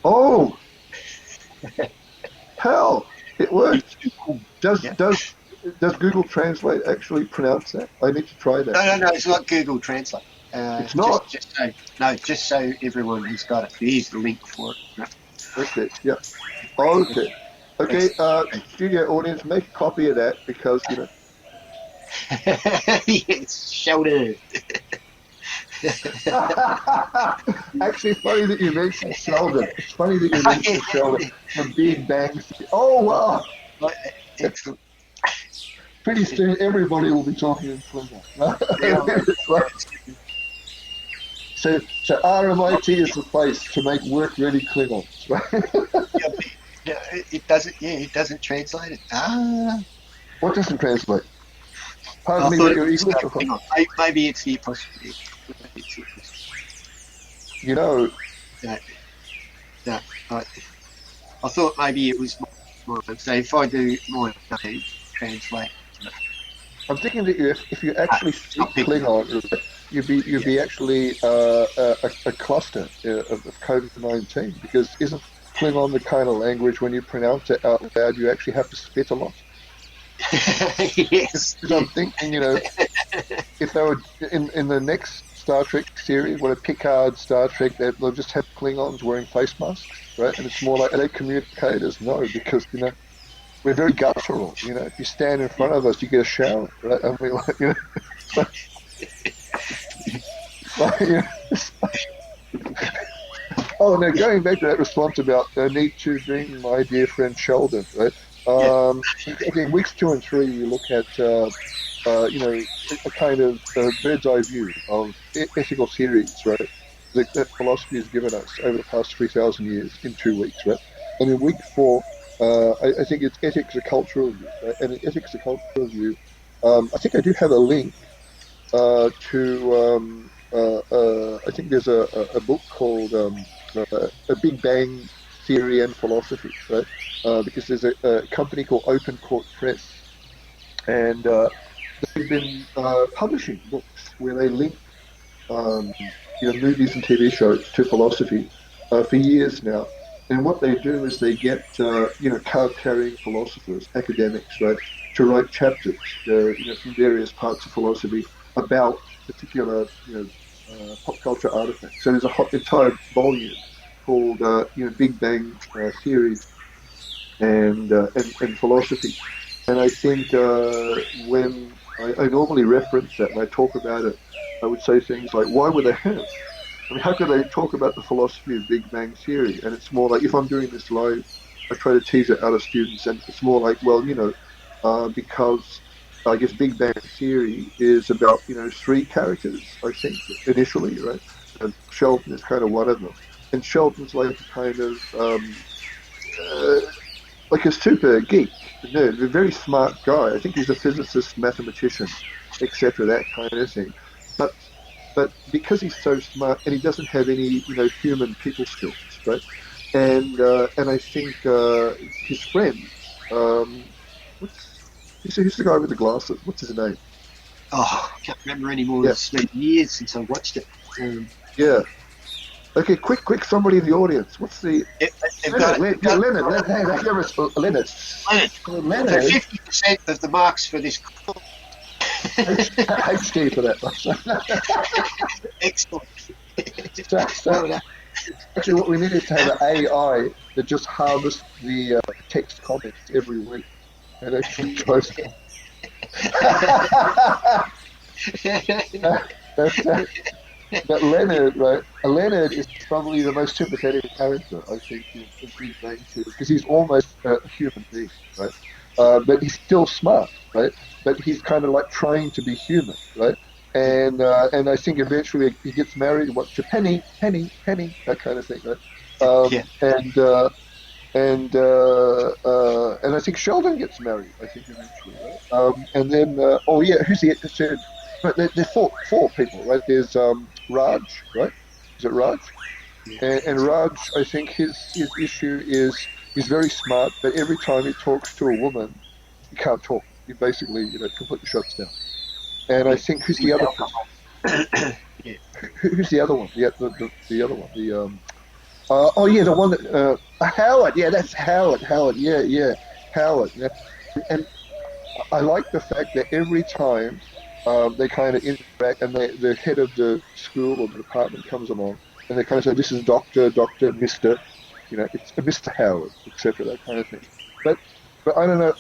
"Oh, hell, it worked." Does Google Translate actually pronounce that? I need to try that. No, it's not Google Translate. It's not. Just so everyone has got it. Here's the link for it. No. Okay, yeah. Okay. Okay, studio audience, make a copy of that because, Yes, Sheldon. Actually, funny that you mentioned Sheldon. It's funny that you mentioned Sheldon from Big Bang Theory. Oh, wow. Excellent. Pretty soon, everybody will be talking in Klingon. So RMIT is the place to make work-ready Klingons, right? It doesn't translate it. What doesn't translate? Pardon me, but your English. Maybe it's the apostrophe. No. No. I thought maybe it was mine. So if I do mine, translate. I'm thinking that if you actually speak Klingon, you'd be actually a cluster of COVID-19, because isn't Klingon the kind of language when you pronounce it out loud you actually have to spit a lot? Yes. Because I'm thinking, if they were in the next Star Trek series, what a Picard Star Trek, they'll just have Klingons wearing face masks, right? And it's more like, are they communicators? No, because we're very guttural. If you stand in front of us, you get a shower, right? I mean, Oh, now going back to that response about I need to bring my dear friend Sheldon, right? Again, weeks 2 and 3, you look at a kind of bird's eye view of ethical theories, right? That philosophy has given us over the past 3,000 years in 2 weeks, right? And in week 4, I think it's ethics, a cultural view, right? And in ethics, a cultural view, I think I do have a link to. I think there's a book called A Big Bang Theory and Philosophy, right? Because there's a company called Open Court Press, and they've been publishing books where they link movies and TV shows to philosophy for years now. And what they do is they get card-carrying philosophers, academics, right, to write chapters, from various parts of philosophy about particular, pop culture artifacts. So there's a entire volume called, Big Bang Theory and philosophy. And I think when I normally reference that and I talk about it, I would say things like, why would they have? I mean, how could they talk about the philosophy of Big Bang Theory? And it's more like, if I'm doing this live, I try to tease it out of students, and it's more like, well, because I guess Big Bang Theory is about, three characters, I think, initially, right? And Sheldon is kind of one of them. And Sheldon's like a kind of uh, like a super geek, nerd, a very smart guy. I think he's a physicist, mathematician, etc., that kind of thing. But because he's so smart and he doesn't have any, human people skills, right? And I think his friends, what's who's the guy with the glasses? What's his name? Oh, I can't remember anymore. Yeah, It's been years since I watched it. yeah. Okay, quick, somebody in the audience. What's the They've got Leonard? it. Leonard. Hey, that's Leonard. Leonard. Leonard. 50% of the marks for this. HD for that. Excellent. So, actually, what we need is to have an AI that just harvests the text comments every week and actually tries. That's But Leonard, right? Leonard is probably the most sympathetic character, I think, in Big Bang Theory, because he's almost a human being, right? But he's still smart, right? But he's kind of like trying to be human, right? And I think eventually he gets married, what, to Penny, that kind of thing, right? Yeah. And I think Sheldon gets married, I think, eventually, right? And then oh yeah, who's the third? But there's four people, right? There's Raj, right? Is it Raj? And Raj, I think his issue is he's very smart, but every time he talks to a woman, he can't talk. He basically, completely shuts down. And I think who's the other person? Yeah. Who's the other one? The other one. Oh yeah, the one that Howard. Yeah, that's Howard. Yeah, Howard. Yeah. And I like the fact that every time they kind of interact, and the head of the school or the department comes along, and they kind of say, "This is Doctor, Mister," it's a Mister Howard, etc. That kind of thing. But I don't know.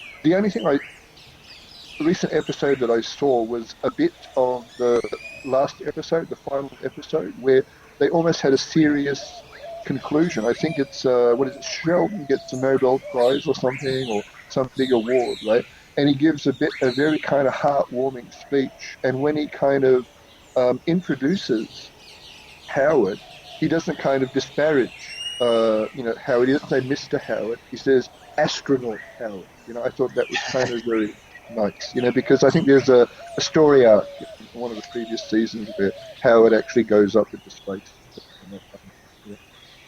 The recent episode that I saw was a bit of the last episode, the final episode, where they almost had a serious conclusion. I think it's what is it? Sheldon gets a Nobel Prize or something, or some big award, right? And he gives a very kind of heartwarming speech. And when he kind of introduces Howard, he doesn't kind of disparage, Howard. He doesn't say Mr. Howard. He says astronaut Howard. I thought that was kind of very nice, because I think there's a story arc in one of the previous seasons where Howard actually goes up into space.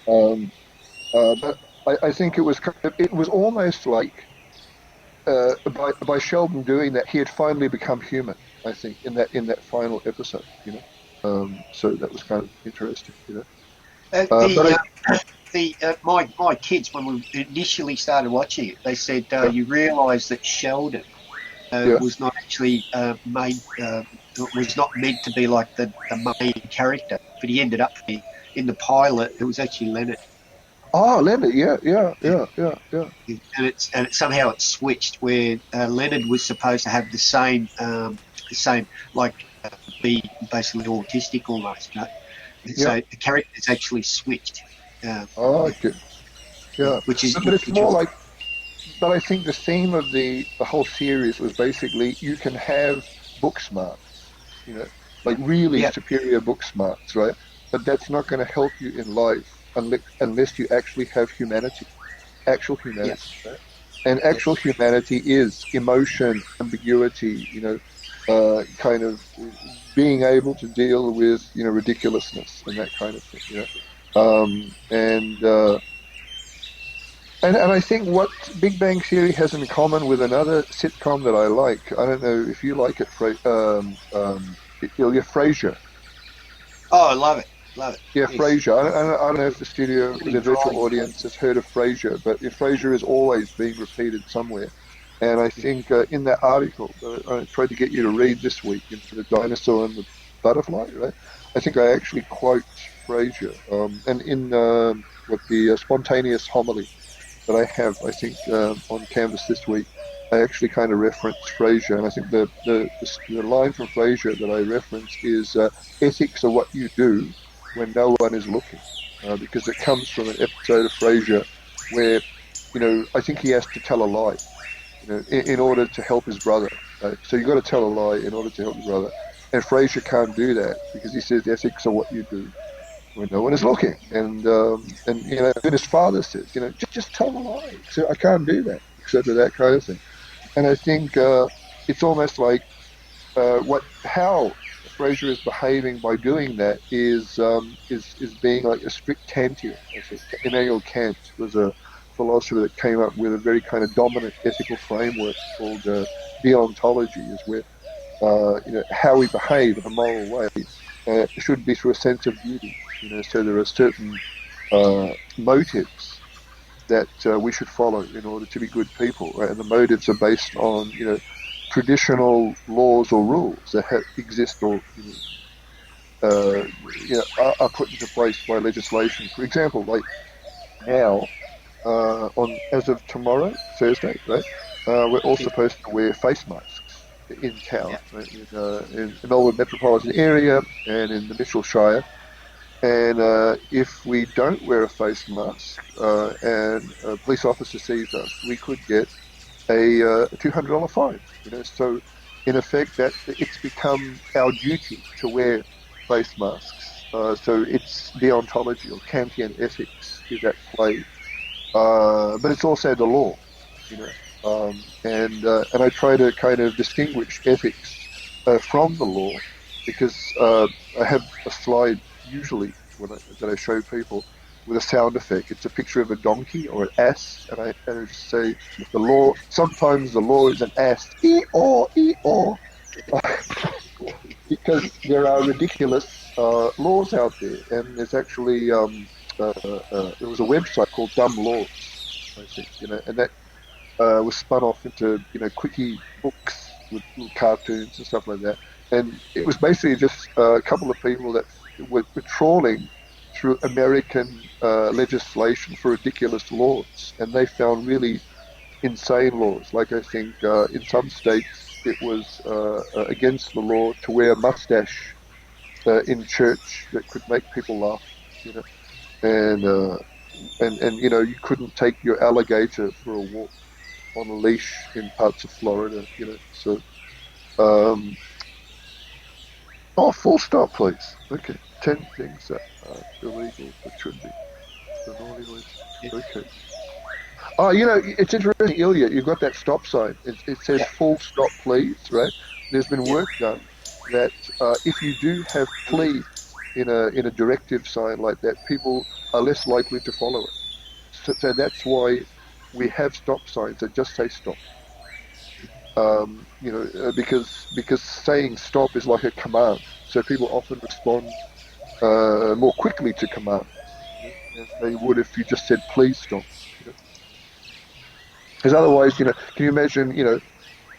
But I think it was almost like by Sheldon doing that, he had finally become human. I think in that final episode, so that was kind of interesting, My kids, when we initially started watching it, they said you realise that Sheldon was not actually was not meant to be like the main character, but he ended up being in the pilot. It was actually Leonard. Oh, Leonard, yeah. And somehow it switched where Leonard was supposed to have the same be basically autistic almost, So the characters actually switched. Okay. Yeah. Which is, but it's more like. But I think the theme of the whole series was basically you can have book smarts, like really superior book smarts, right? But that's not going to help you in life unless you actually have actual humanity. Right? And actual humanity is emotion, ambiguity, kind of being able to deal with, ridiculousness and that kind of thing. And I think what Big Bang Theory has in common with another sitcom that I like, I don't know if you like it, Frasier. Oh, I love it. Yeah, yes. Frasier. I don't know if the virtual audience has heard of Frasier, but Frasier is always being repeated somewhere. And I think in that article I tried to get you to read this week, into the dinosaur and the butterfly, right? I think I actually quote Frasier, and in the spontaneous homily. that I have, I think, on Canvas this week, I actually kind of referenced Fraser, and I think the line from Fraser that I referenced is ethics are what you do when no one is looking, because it comes from an episode of Frasier where, I think he has to tell a lie, in order to help his brother. So you got to tell a lie in order to help your brother, and Frasier can't do that because he says ethics are what you do when no one is looking, and then his father says, just tell a lie. So I can't do that, etc. That kind of thing, and I think it's almost like how Fraser is behaving by doing that is being like a strict Kantian. I think Immanuel Kant was a philosopher that came up with a very kind of dominant ethical framework called deontology, is where how we behave in a moral way should be through a sense of duty. So there are certain motives that we should follow in order to be good people, right? And the motives are based on traditional laws or rules that exist or are put into place by legislation. For example, like now, as of tomorrow, Thursday, right? We're all supposed to wear face masks in town, right? In the Melbourne metropolitan area and in the Mitchell Shire. And if we don't wear a face mask and a police officer sees us, we could get a $200 fine. So in effect, that it's become our duty to wear face masks. So it's deontology or Kantian ethics is at play, but it's also the law. And I try to kind of distinguish ethics from the law because I have a slide usually that I show people with a sound effect. It's a picture of a donkey or an ass, and I just say the law. Sometimes the law is an ass, ee-aw, ee-aw, because there are ridiculous laws out there, and there's actually there was a website called Dumb Laws, I think, and that was spun off into quickie books with little cartoons and stuff like that, and it was basically just a couple of people that were trawling through American legislation for ridiculous laws, and they found really insane laws. Like I think in some states it was against the law to wear a mustache in church that could make people laugh, and you couldn't take your alligator for a walk on a leash in parts of Florida, So, full stop, please. Okay, 10 things that are illegal but should be. The naughty list. Okay. Oh, it's interesting, Ilya. You've got that stop sign. It says full stop, please, right? There's been work done that if you do have please in a directive sign like that, people are less likely to follow it. So that's why we have stop signs that just say stop. Because saying stop is like a command. So people often respond more quickly to commands than they would if you just said please stop. Because otherwise, can you imagine,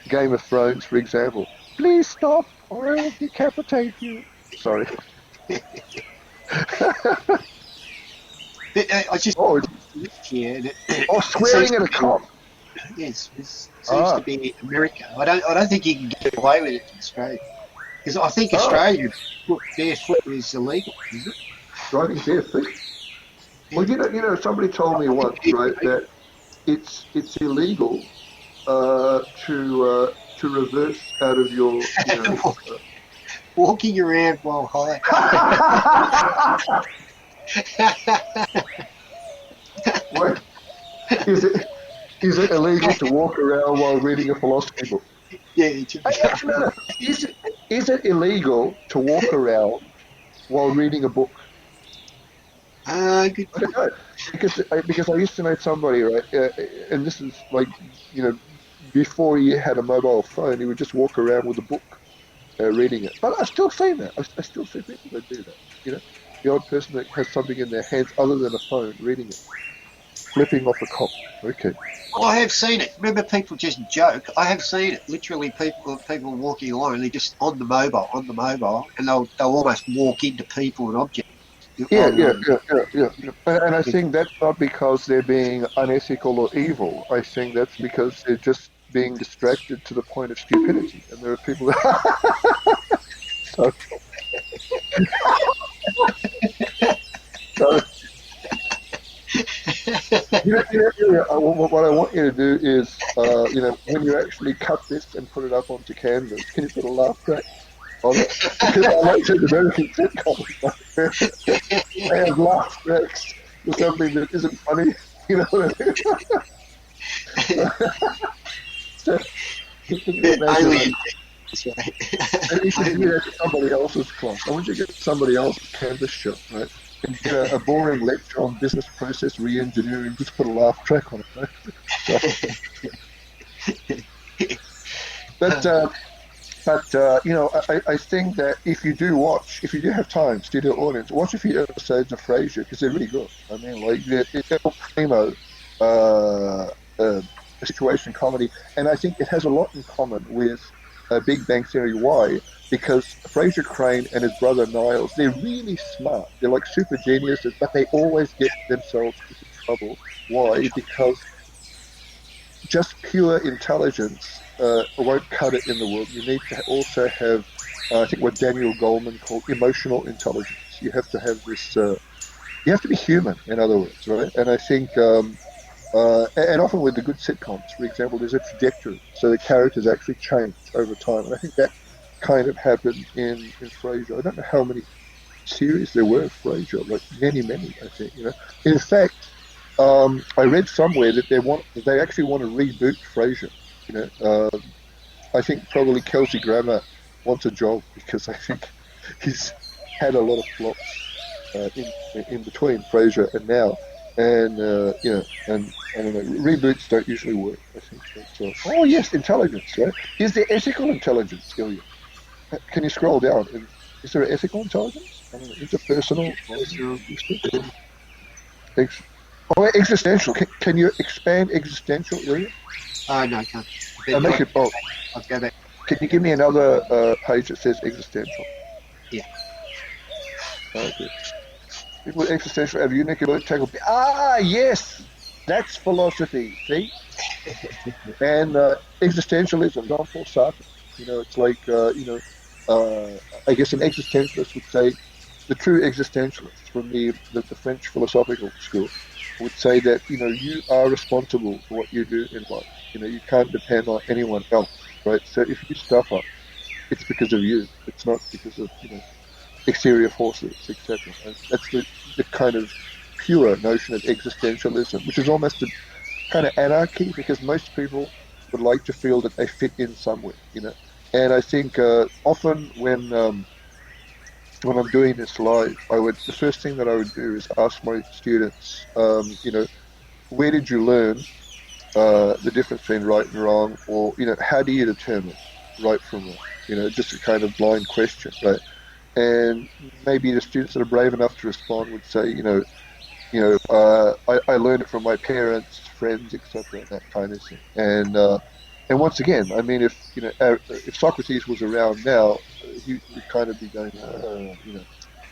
Game of Thrones, for example? Please stop, or I will decapitate you. Sorry. I just here. Swearing at a cop. Yes, this seems to be America. I don't think you can get away with it in Australia, because I think Australia barefoot is illegal, is it? Driving barefoot. Well, somebody told me once, right, that it's illegal to reverse out of your walking around while high. What? Is it illegal to walk around while reading a philosophy book? Yeah. No. Is it illegal to walk around while reading a book? Good. I don't know, because I used to know somebody, right, and this is like, before he had a mobile phone, he would just walk around with a book, reading it. But I still see that. I still see people that do that. The odd person that has something in their hands other than a phone, reading it, flipping off a cop. Okay. Well, I have seen it. Remember, people just joke. I have seen it. Literally, people walking along, and they're just on the mobile, and they'll almost walk into people and objects. Yeah, yeah, online. yeah. And I think that's not because they're being unethical or evil. I think that's because they're just being distracted to the point of stupidity. And there are people that so, so what I want you to do is, when you actually cut this and put it up onto Canvas, can you put a laugh track on it? Because I like the American sitcoms. They have laugh tracks for something that isn't funny. You know what I mean? So, can you imagine Only that? in Texas, And you right? should do Only. that to somebody else's class. I want you to get somebody else's Canvas show, right? And you get a boring lecture on business process re-engineering, just put a laugh track on it, right? So, but I think that if you do have time, studio audience, watch a few episodes of Frasier because they're really good. I mean, like they're all primo uh, uh, situation comedy, and I think it has a lot in common with Big Bang Theory. Why? Because Frasier Crane and his brother Niles, they're really smart. They're like super geniuses, but they always get themselves into trouble. Why? Because just pure intelligence won't cut it in the world. You need to also have, I think, what Daniel Goleman called emotional intelligence. You have to have this. You have to be human, in other words, right? And I think, and often with the good sitcoms, for example, there's a trajectory, so the characters actually change over time, and I think that kind of happened in Frasier. I don't know how many series there were of Frasier, like many, many. I think In fact, I read somewhere that they actually want to reboot Frasier. You know, I think probably Kelsey Grammer wants a job because I think he's had a lot of flops in between Frasier and now, and and I don't know, reboots don't usually work. I think. Oh yes, intelligence, right? Is there ethical intelligence, Ilya? Can you scroll down? Is there ethical intelligence? I don't know, interpersonal, Personal. ex, existential. Can you expand existential, Ilya? Oh no, I can't. But Make it. Oh, I'll go back. can you give me another page that says existential? Yeah. Okay. People with existential have unique ability to tackle. Ah, yes, that's philosophy. See, and existentialism, Jean-Paul Sartre. It's like I guess an existentialist would say the true existentialists from the French philosophical school would say that you are responsible for what you do in life. You can't depend on anyone else, right? So if you stuff up, it's because of you. It's not because of exterior forces, etc. And that's the kind of pure notion of existentialism, which is almost a kind of anarchy because most people would like to feel that they fit in somewhere. And I think often when I'm doing this live, the first thing that I would do is ask my students, where did you learn the difference between right and wrong, or how do you determine right from wrong? Just a kind of blind question, right? And maybe the students that are brave enough to respond would say, I learned it from my parents, friends, etc., that kind of thing. And once again, I mean, if Socrates was around now, he would kind of be going,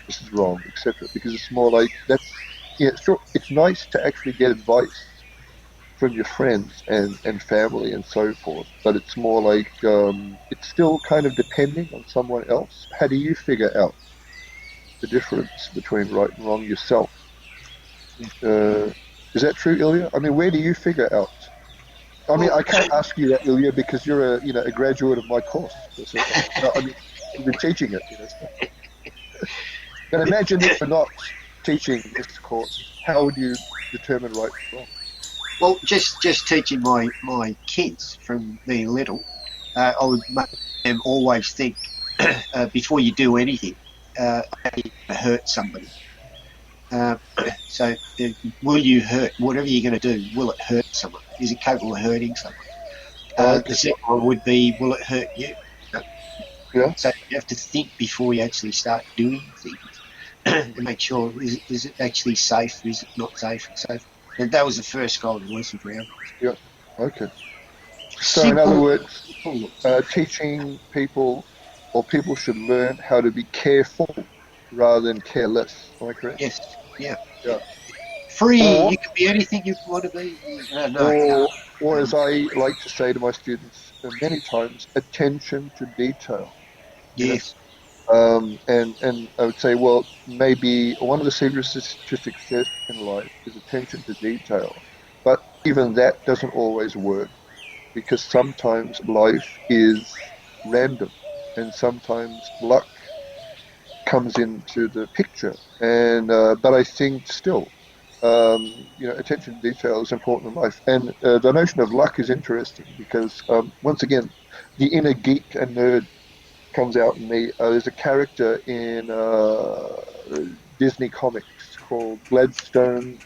this is wrong, etc. Because it's more like sure, it's nice to actually get advice from your friends and family and so forth, but it's more like it's still kind of depending on someone else. How do you figure out the difference between right and wrong yourself? Uh, is that true, Ilya? I mean, where do you figure out? I mean, Well, I can't ask you that, Ilya, because you're a graduate of my course. So, no, I mean, you've been teaching it. But imagine if you're not teaching this course, how would you determine right and wrong? well, just teaching my kids from being little, I would make them always think before you do anything, how you hurt somebody. Uh, so, will you hurt whatever you're going to do? Will it hurt someone? Is it capable of hurting someone? The Okay, second one would be, will it hurt you? yeah, So you have to think before you actually start doing things and make sure is it actually safe? Is it not safe? So and that was the first golden lesson for our yeah, okay. So, in other simple. words, Simple. teaching people, or people should learn how to be careful rather than careless. Am I correct? Yes. Yeah. Yeah. Free. Or, You can be anything you want to be. No. No. or, or as I like to say to my students many times, attention to detail. You know, Yes. and I would say, well, maybe one of the secrets to success in life is attention to detail, but even that doesn't always work because sometimes life is random, and sometimes luck comes into the picture. And but I think still, attention to detail is important in life. And the notion of luck is interesting because once again, the inner geek and nerd comes out in me. There's a character in Disney comics called Gladstone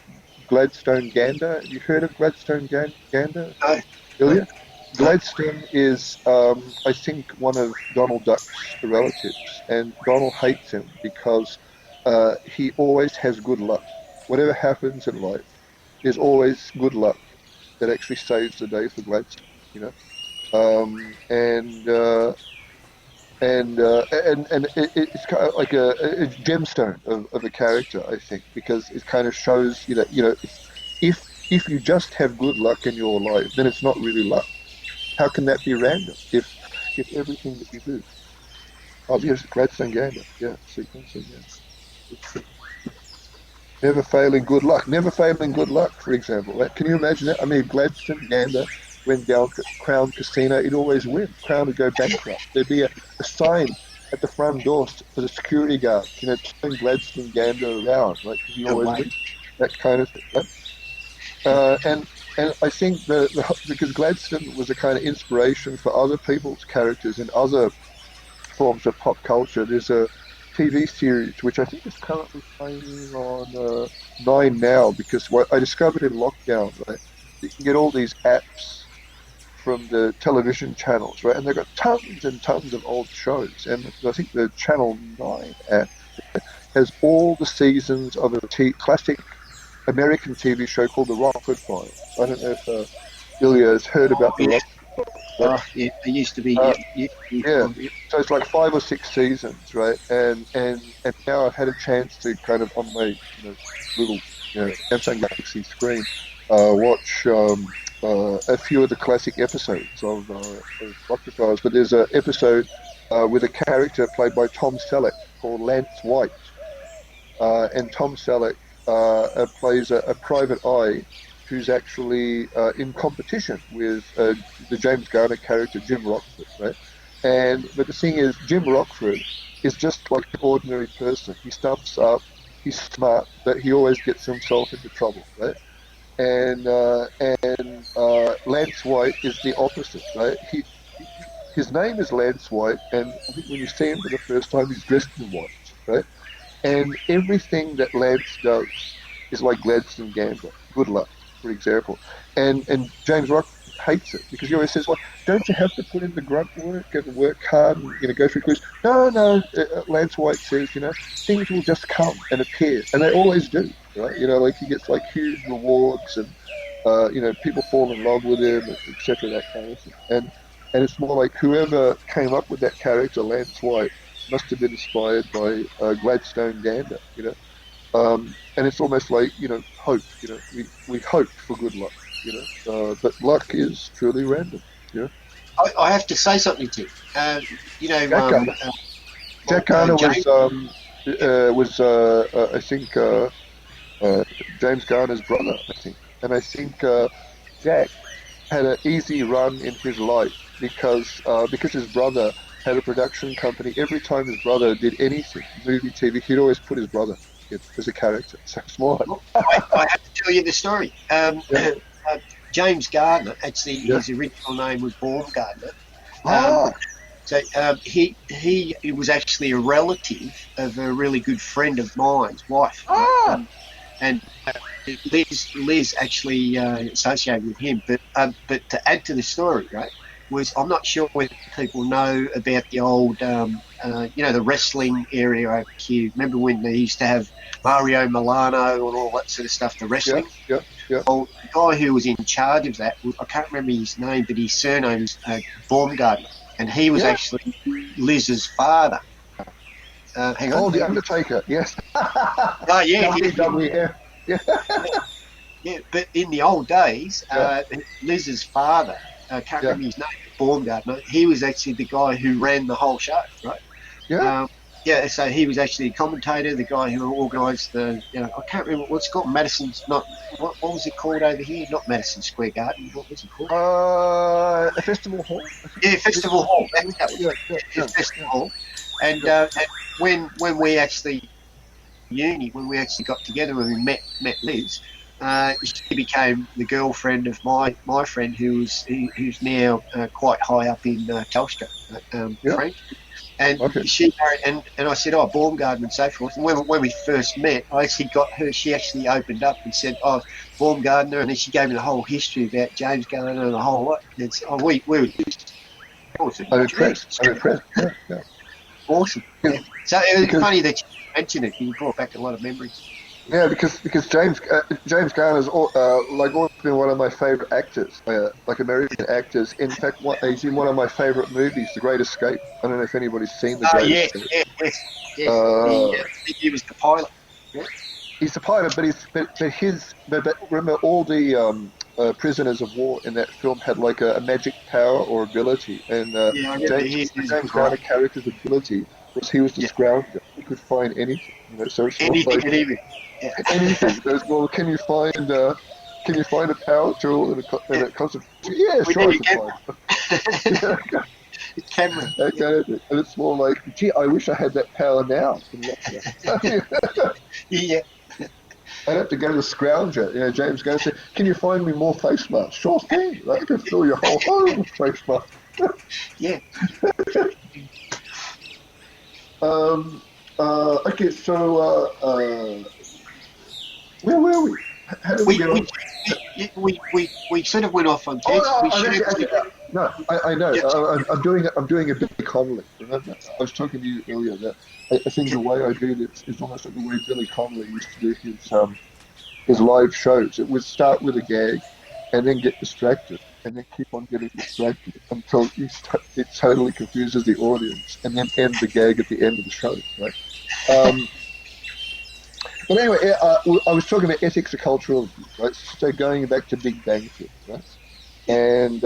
Gander. Have you heard of Gander, No. No. Ilya? No. Gladstone is, I think, one of Donald Duck's relatives, and Donald hates him because he always has good luck. Whatever happens in life, there's always good luck that actually saves the day for Gladstone, you know. Um, and uh, and it's kind of like a gemstone of a character, I think, because it kind of shows you that if you just have good luck in your life, then it's not really luck. How can that be random if everything that you do? Oh, yes, Gladstone Gander, yeah, sequencing, yeah. It's never failing good luck, never failing good luck, for example. Right? Can you imagine that? I mean, Gladstone Gander went down to Crown Casino, he'd always win. Crown would go bankrupt. There'd be a sign at the front door for the security guards, turn Gladstone Gander around, right? Because he No always way. wins. That kind of thing. Right? And I think because Gladstone was a kind of inspiration for other people's characters in other forms of pop culture. There's a TV series which I think is currently playing on Nine now because what I discovered in lockdown, right? You can get all these apps from the television channels, right? And they've got tons and tons of old shows. And I think the Channel 9 app has all the seasons of a classic American TV show called The Rockford Files. I don't know if Ilya has heard about The Yeah. Rockford Files. Oh, yeah. There used to be. Uh, Yeah. yeah, Yeah. so it's like 5 or 6 seasons, right? And now I've had a chance to kind of on my little Samsung Galaxy screen watch a few of the classic episodes of Rocket Files. But there's an episode with a character played by Tom Selleck called Lance White, and Tom Selleck plays a private eye who's actually in competition with the James Garner character Jim Rockford, right? But the thing is, Jim Rockford is just like an ordinary person. He stuffs up, he's smart, but he always gets himself into trouble, right? And Lance White is the opposite, right? His name is Lance White, and I think when you see him for the first time, he's dressed in white, right? And everything that Lance does is like Gladstone Gambler. Good luck, for example. And James Rock hates it because he always says, "Well, don't you have to put in the grunt work and work hard and go through clues?" No. Lance White says, things will just come and appear, and they always do, right? Like he gets like huge rewards and people fall in love with him, etc. That kind of thing. And it's more like whoever came up with that character, Lance White, must have been inspired by Gladstone Gander. And it's almost like hope. We hope for good luck. But luck is truly random. I have to say something to you. Jack Garner. Jack Garner was I think James Garner's brother. I think, and I think Jack had an easy run in his life because his brother had a production company. Every time his brother did anything, movie, TV, he'd always put his brother in as a character. So smart. I have to tell you the story. Yeah. James Gardner, actually, Yeah. his original name was Baumgartner. Ah, So he was actually a relative of a really good friend of mine's wife. Ah. And Liz actually associated with him. But to add to the story, right, I'm not sure whether people know about the old, the wrestling area over here. Remember when they used to have Mario Milano and all that sort of stuff, the wrestling? Yeah. Well, the guy who was in charge of that, I can't remember his name, but his surname is Baumgartner. And he was actually Liz's father. Hang on. Oh, The Undertaker, yes. Oh, yeah, WWF. Yeah. yeah. But in the old days, Yeah. Liz's father, I can't Yeah. remember his name, Baumgartner, he was actually the guy who ran the whole show, right? Yeah. Yeah, so he was actually a commentator, the guy who organised I can't remember what's it called, Madison's, not, what was it called over here? Not Madison Square Garden, what was it called? A Festival Hall. Yeah, Festival Hall, that was Yeah. it. Yeah. Yeah, Yeah. Festival Hall. And, Yeah. when we actually, when we actually got together, when we met Liz, she became the girlfriend of my friend who's now quite high up in Telstra, Yeah. Frank. And Okay. she married, and I said, oh, Baumgarten and so forth. And when we first met, I actually got her. She actually opened up and said, oh, Baumgartner, and then she gave me the whole history about James Garner and the whole lot. It's we were just awesome. I'm Geez, impressed. I'm impressed. Yeah. Yeah. awesome. Yeah. So it was Because funny that you mentioned it. You brought back a lot of memories. Yeah, because James Garner's like always been one of my favorite actors, like American actors. In fact, he's in one of my favorite movies, The Great Escape. I don't know if anybody's seen The Great Yes, Escape. yes. Uh, I think he was the pilot. Yeah. he's the pilot, but remember all the prisoners of war in that film had like a magic power or ability, and Yeah, I remember his James right. Garner character's ability was he was the Yeah, scrounger. He could find anything, so it's more anything like and everything. Yeah, anything. Goes, well, can you find a power tool and yeah. a concentration? Yeah, We sure need I a can camera. find it. Camera. That kind of thing. And it's more like, gee, I wish I had that power now. Yeah. I'd have to go to the scrounger. James goes, say, can you find me more face masks? Sure thing. I can fill your whole home with face masks. Yeah. Okay, so where were we? How did we get on? We sort of went off on Oh tangents. We no! should actually. No, I know. Yeah. I'm doing a Billy Connolly. Remember, I was talking to you earlier that I think the way I do this is almost like the way Billy Connolly used to do his live shows. It would start with a gag, and then get distracted, and then keep on getting distracted until it totally confuses the audience, and then end the gag at the end of the show. Right. But anyway, I was talking about ethics of cultural abuse, right? So going back to Big Bang Theory, right? And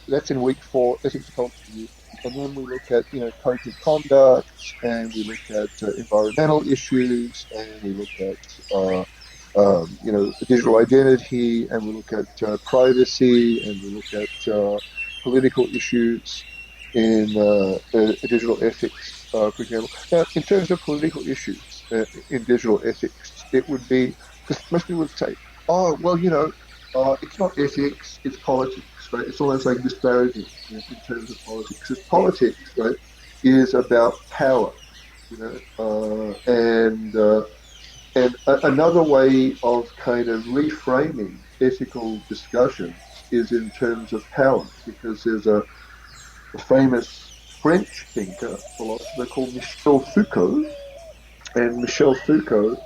that's in week 4, ethics of cultural abuse. And then we look at, code of conduct, and we look at environmental issues, and we look at, digital identity, and we look at privacy, and we look at political issues in digital ethics, for example. Now, in terms of political issues in digital ethics, it would be, because most people would say, oh, well, it's not ethics, it's politics, right? It's almost like disparaging in terms of politics. Because politics, right, is about power, and another way of kind of reframing ethical discussions is in terms of power, because there's a famous French thinker, philosopher called Michel Foucault, and Michel Foucault,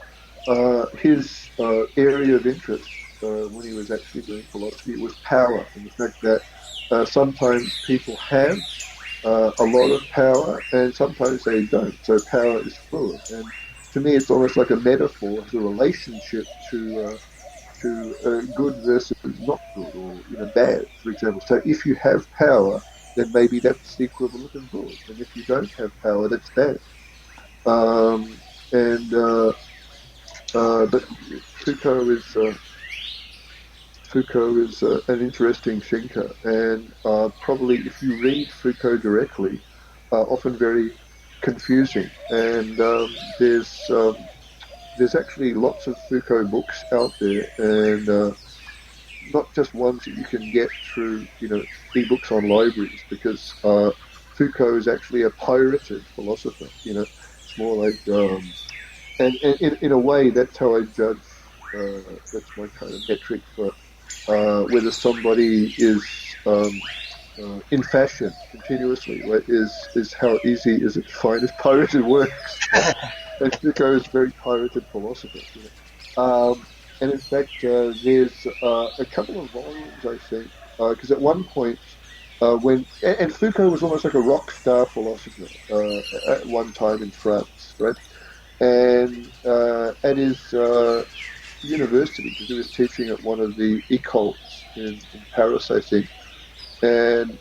his area of interest when he was actually doing philosophy was power, and the fact that sometimes people have a lot of power and sometimes they don't. So power is fluid, and to me, it's almost like a metaphor, as a relationship to good versus not good, or bad, for example. So if you have power, then maybe that's the equivalent of good, and if you don't have power, that's bad. Um, and but Foucault is an interesting thinker, and probably if you read Foucault directly, often very confusing. And there's actually lots of Foucault books out there, and not just ones that you can get through ebooks on libraries, because Foucault is actually a pirated philosopher. It's more like and in a way, that's how I judge. That's my kind of metric for whether somebody is in fashion continuously. Right? Is how easy is it to find his pirated works? And Foucault is a very pirated philosopher. And in fact, there's a couple of volumes, I think, because at one point And Foucault was almost like a rock star philosopher at one time in France, right? And at his university, because he was teaching at one of the écoles in Paris, I think, and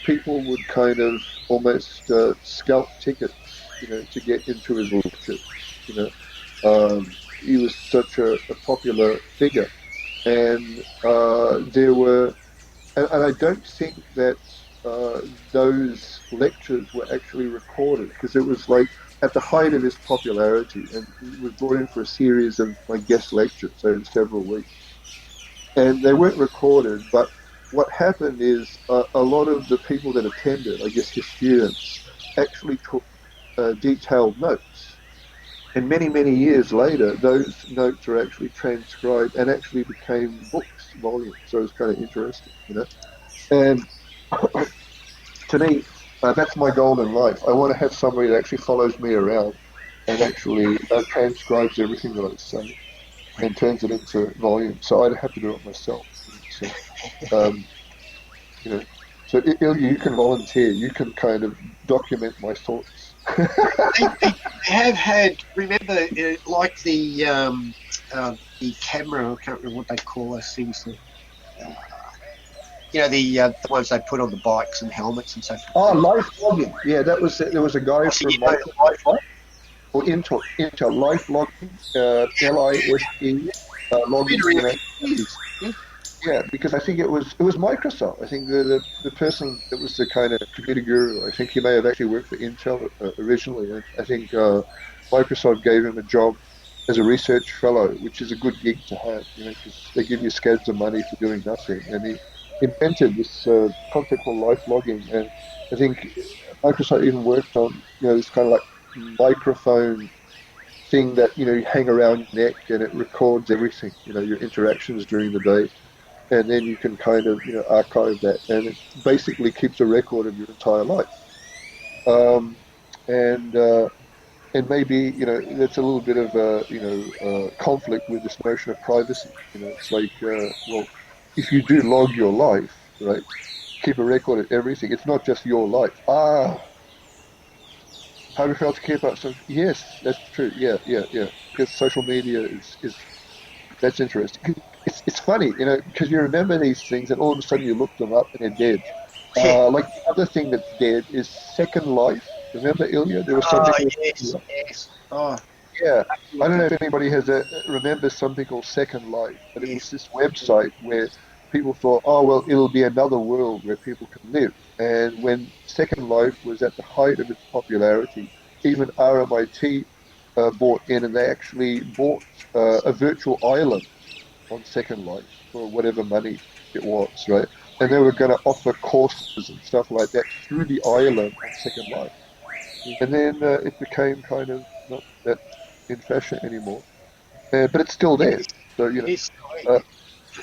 people would kind of almost scalp tickets, to get into his lectures. You know, he was such a popular figure, and there were, and I don't think that those lectures were actually recorded because it was like at the height of his popularity, and he was brought in for a series of like guest lectures over several weeks, and they weren't recorded. But what happened is a lot of the people that attended, I guess his students, actually took detailed notes. And many, many years later, those notes are actually transcribed and actually became books, volumes. So it's kind of interesting. And to me, that's my goal in life. I want to have somebody that actually follows me around and actually transcribes everything that I say and turns it into volume. So I don't have to do it myself. So, you know, so Ilya, you can volunteer. You can kind of document my thoughts. They have had, remember, like the camera, I can't remember what they call those things. The ones they put on the bikes and helmets and so forth. Oh, life logging. Yeah, that was it. There was a guy from Microsoft or Intel Life Logging, LIFE, logging. Yeah, because I think it was Microsoft. I think the person that was the kind of computer guru, I think he may have actually worked for Intel originally. And I think Microsoft gave him a job as a research fellow, which is a good gig to have, because they give you scads of money for doing nothing. And he invented this concept called life logging, and I think Microsoft even worked on this kind of like microphone thing that you hang around your neck, and it records everything, your interactions during the day, and then you can kind of archive that, and it basically keeps a record of your entire life. Um, and maybe that's a little bit of a conflict with this notion of privacy. It's like, well, if you do log your life, right, keep a record of everything. It's not just your life. How do you feel to keep up? So yes, that's true. Yeah, yeah, yeah. Because social media is that's interesting. It's funny, because you remember these things, and all of a sudden you look them up and they're dead. Like the other thing that's dead is Second Life. Remember, Ilya? There was something. Yes. Oh, yeah. I don't know if anybody remembers something called Second Life, but it was this website where people thought, oh well, it'll be another world where people can live. And when Second Life was at the height of its popularity, even RMIT bought in, and they actually bought a virtual island on Second Life for whatever money it was, right? And they were going to offer courses and stuff like that through the island on Second Life. And then it became kind of not that in fashion anymore. But it's still there. So,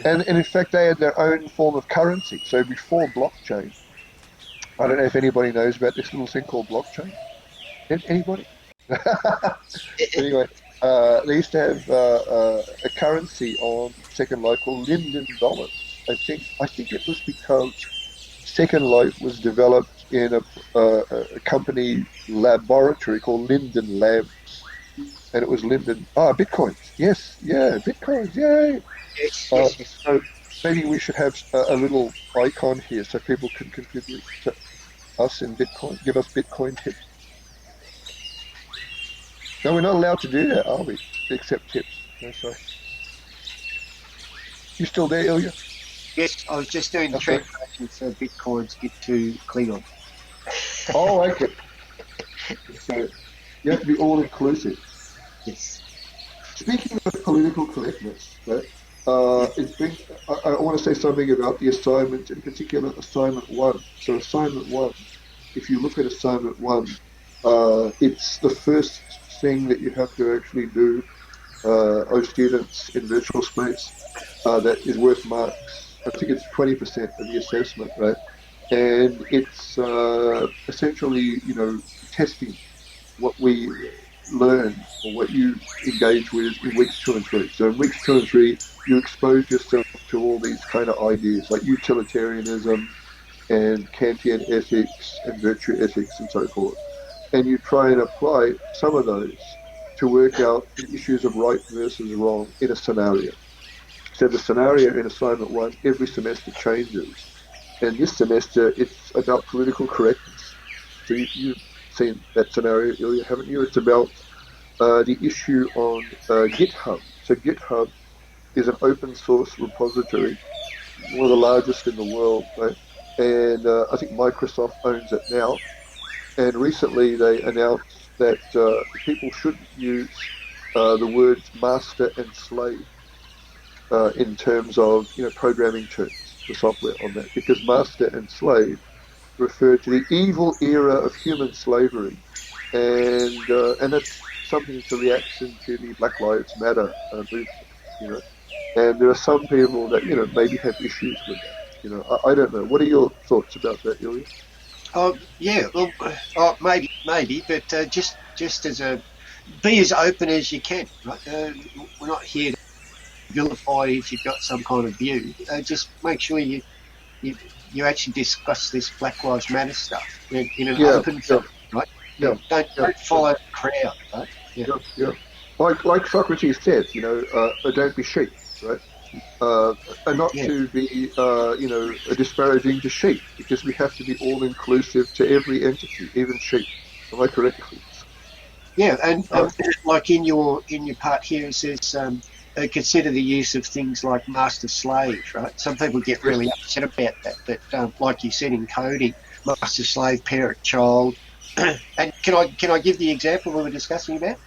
and in fact, they had their own form of currency. So before blockchain, I don't know if anybody knows about this little thing called blockchain. Anybody? Anyway, they used to have a currency on Second Life called Linden dollars. I think it was because Second Life was developed in a company laboratory called Linden Labs, and it was Linden. Bitcoins. Yes, yeah, Bitcoins. Yay! Yes. So maybe we should have a little icon here so people can contribute to us in Bitcoin. Give us Bitcoin tips. No, we're not allowed to do that, are we? Except tips. No, sorry. You still there, Ilya? Yes, I was just doing the translation for Bitcoins into Klingon. Oh, okay. So you have to be all inclusive. Yes. Speaking of political correctness, right, I want to say something about the assignment, in particular assignment 1. So assignment 1, if you look at assignment 1, it's the first thing that you have to actually do, students in virtual space, that is worth marks. I think it's 20% of the assessment, right? And it's essentially, testing what we learn or what you engage with in weeks 2 and 3. So in weeks 2 and 3, you expose yourself to all these kind of ideas like utilitarianism, and Kantian ethics and virtue ethics and so forth. And you try and apply some of those to work out the issues of right versus wrong in a scenario. So the scenario in assignment one every semester changes. And this semester it's about political correctness. So you've seen that scenario earlier, haven't you? It's about the issue on GitHub. So GitHub is an open source repository, one of the largest in the world, right? And I think Microsoft owns it now. And recently they announced that people shouldn't use the words master and slave in terms of programming terms for software on that, because master and slave refer to the evil era of human slavery, and that's something that's a reaction to the Black Lives Matter movement, you know. And there are some people that maybe have issues with that. I don't know. What are your thoughts about that, Ilya? Oh yeah, well, maybe, but just as a be as open as you can. Right? We're not here to vilify if you've got some kind of view. Just make sure you you actually discuss this Black Lives Matter stuff in an Yeah, open yeah, fashion, right? yeah, Don't yeah, follow the crowd, right? Yeah, yeah, yeah. Like Socrates said, don't be sheep, right? And not yeah, to be, disparaging to sheep, because we have to be all inclusive to every entity, even sheep. Am I correct? yeah. And Uh, like in your part here, it says consider the use of things like master slave, right? Some people get yes, really upset about that, but like you said in coding, master slave, parent child. And can I give the example we were discussing about?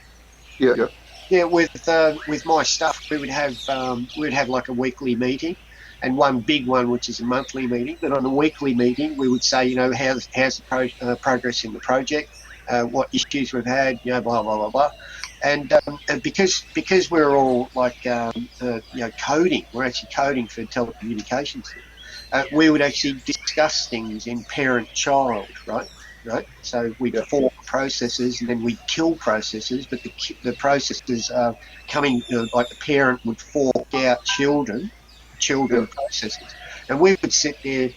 yeah, yeah, Yeah, with my stuff, we would have like a weekly meeting, and one big one which is a monthly meeting. But on a weekly meeting, we would say, how's the progress in the project, what issues we've had, blah blah blah blah, and because we're all like coding, we're actually coding for telecommunications. We would actually discuss things in parent-child, right? Right. So we'd yeah, form processes and then we'd kill processes, but the processes are coming, like the parent would fork out yeah, children processes, and we would sit there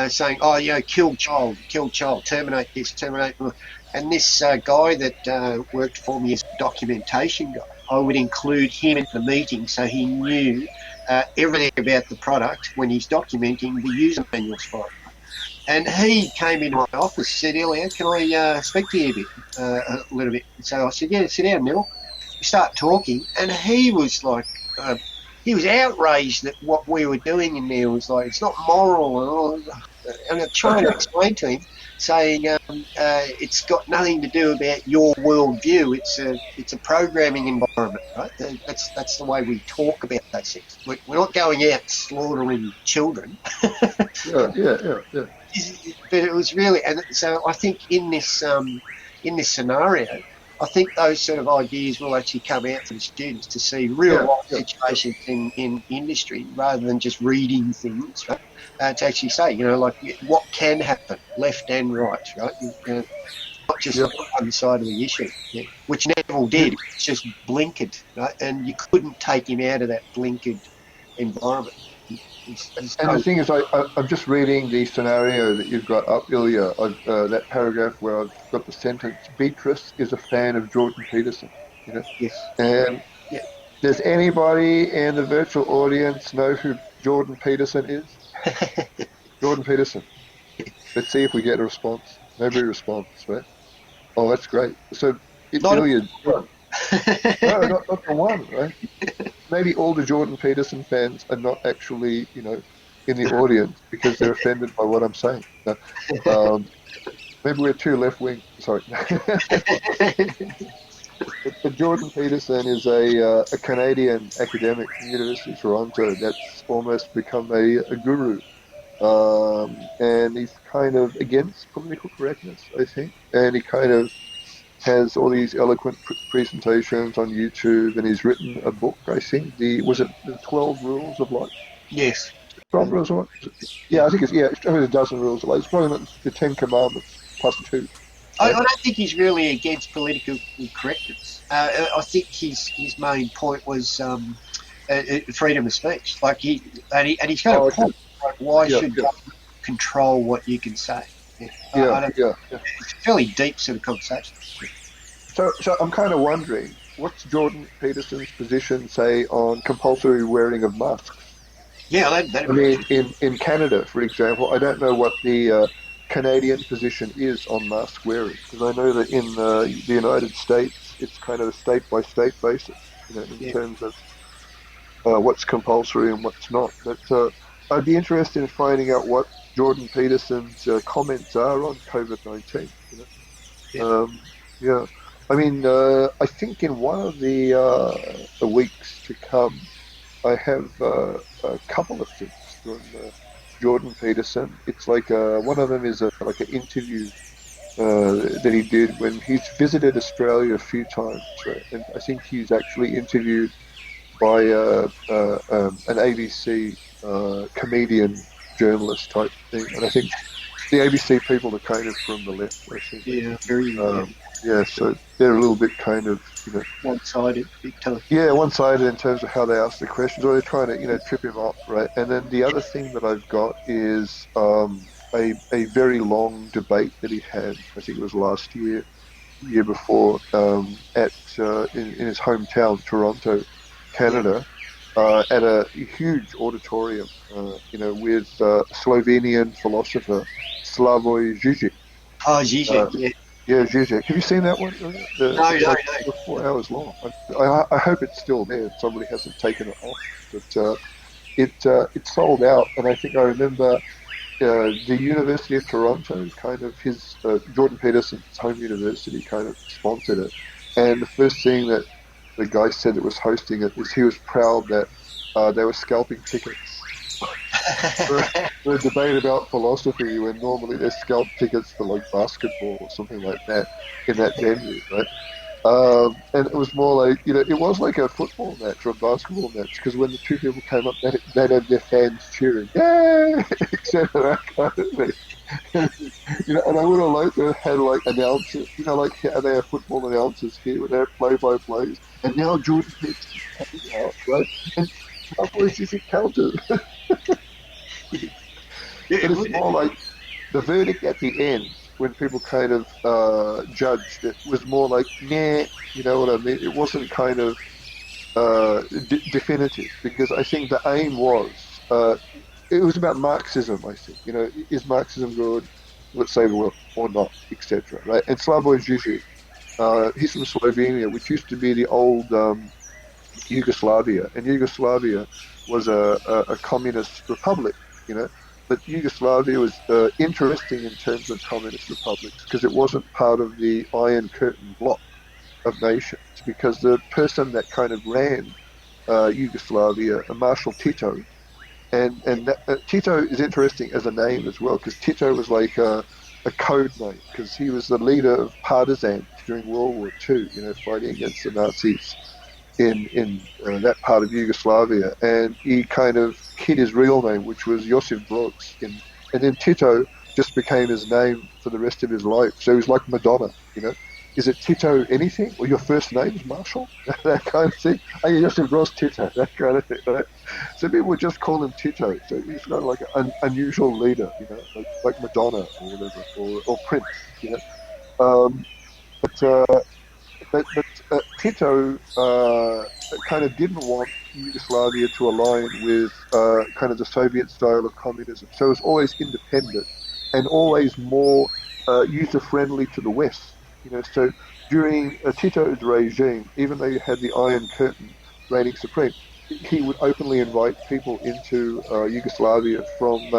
saying, "Oh, kill child, terminate this, terminate." And this guy that worked for me as a documentation guy, I would include him in the meeting so he knew everything about the product when he's documenting the user manuals for it. And he came into my office, said, "Elliot, can I speak to you a little bit?" So I said, "Yeah, sit down, Neil." We start talking, and he was outraged that what we were doing in there was like, it's not moral and all. And I'm trying to explain to him, saying it's got nothing to do about your worldview. It's a programming environment, right? That's the way we talk about those things. We're not going out slaughtering children. yeah, yeah, yeah, yeah, But it was really, and so I think in this scenario, I think those sort of ideas will actually come out for the students to see real yeah, life yeah, yeah, situations in industry rather than just reading things, right? To actually say, like what can happen, left and right, right? Not just yeah. look at one side of the issue, yeah, which Neville Yeah. did. It's just blinkered, right? And you couldn't take him out of that blinkered environment. There's And the no, thing is, I'm just reading the scenario that you've got up, Ilya, that paragraph where I've got the sentence, Beatrice is a fan of Jordan Peterson, you know? yes, And yeah. does anybody in the virtual audience know who Jordan Peterson is? Jordan Peterson. Let's see if we get a response. Nobody responds, right? Oh, that's great. So, Not Ilya, a no, not the one, right? Maybe all the Jordan Peterson fans are not actually, in the audience because they're offended by what I'm saying. No, um, maybe we're too left wing. Sorry. But Jordan Peterson is a Canadian academic from University of Toronto that's almost become a guru. And he's kind of against political correctness, I think. And he kind of has all these eloquent presentations on YouTube, and he's written a book. I think was it the 12 Rules of Life? yes. 12 Rules of Life? Yeah. Yeah, I think it's a dozen rules of life. It's probably not the 10 Commandments plus two, I right? don't think he's really against political correctness. I think his main point was freedom of speech. Like and he's got a Oh, okay. point. Like, why Yeah, should yeah, control what you can say. Yeah, Yeah. it's a fairly deep sort of conversation. So I'm kind of wondering, what's Jordan Peterson's position, say, on compulsory wearing of masks? Yeah, that'd I be mean, interesting. in Canada, for example, I don't know what the Canadian position is on mask wearing, because I know that in the United States, it's kind of a state by state basis, in Yeah, terms of what's compulsory and what's not. But I'd be interested in finding out what Jordan Peterson's comments are on COVID-19. yeah. Um, yeah, I mean, I think in one of the weeks to come, I have a couple of things from Jordan Peterson. It's like one of them is like an interview that he did when he's visited Australia a few times, right? And I think he's actually interviewed by an ABC comedian journalist type thing. And I think the ABC people are kind of from the left, I think. Yeah, very Yeah, so they're a little bit kind of, one-sided, big time. yeah, one-sided in terms of how they ask the questions, or they're trying to, trip him up, right? And then the other thing that I've got is a very long debate that he had. I think it was last year, year before, at in his hometown, Toronto, Yeah. Canada, at a huge auditorium, with Slovenian philosopher Slavoj Žižek. Oh, Zizek, Uh, yeah. yeah, Zizek. Have you seen that one? No, It's no, like no. 4 hours long. I hope it's still there. Somebody hasn't taken it off, but it sold out. And I think I remember the University of Toronto, kind of his Jordan Peterson's home university, kind of sponsored it. And the first thing that the guy said that was hosting it is he was proud that they were scalping tickets for, for a debate about philosophy when normally they scalp tickets for like basketball or something like that in that venue, right? And it was more like, it was like a football match or a basketball match because when the two people came up, they'd have their fans cheering, yay, etc. Kind of thing. And I would have liked to have had like announcers, like how they have football announcers here with their play-by-plays, and now Jordan Peterson coming out, right? And how boys is it counted? Yeah, But it it's would. more like the verdict at the end, when people kind of judged it, was more like, nah, you know what I mean? It wasn't kind of definitive because I think the aim was, it was about Marxism, I think. Is Marxism good? Let's say the world or not, etc. Right? And Slavoj Žižek, he's from Slovenia, which used to be the old Yugoslavia, and Yugoslavia was a communist republic, you know. But Yugoslavia was interesting in terms of communist republics because it wasn't part of the Iron Curtain bloc of nations. Because the person that kind of ran Yugoslavia, Marshal Tito, and Tito is interesting as a name as well because Tito was like a code name because he was the leader of partisans during World War II, fighting against the Nazis in that part of Yugoslavia, and he kind of hid his real name, which was Josip Broz, and then Tito just became his name for the rest of his life. So he was like Madonna. Is it Tito anything? Or your first name's Marshall? That kind of thing. Oh, yeah, Josip Broz Tito, that kind of thing, right? So people would just call him Tito. So he's kind of like an unusual leader, like Madonna or whatever, or Prince. Um, but but Tito kind of didn't want Yugoslavia to align with kind of the Soviet style of communism. So it was always independent and always more user friendly to the West. So during Tito's regime, even though you had the Iron Curtain reigning supreme, he would openly invite people into Yugoslavia from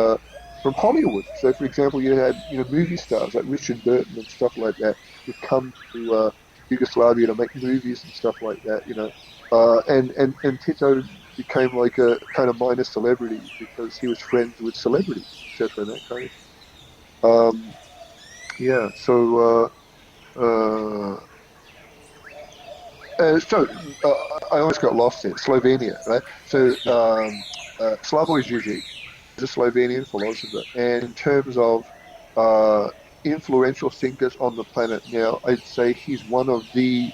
Hollywood. So, for example, you had movie stars like Richard Burton and stuff like that would come to Yugoslavia to make movies and stuff like that. And Tito became like a kind of minor celebrity because he was friends with celebrities, etc. And that kind of thing. Yeah. Uh, so I always got lost there. Slovenia, right? So Slavoj Žižek is a Slovenian philosopher, and in terms of uh, influential thinkers on the planet now, I'd say he's one of the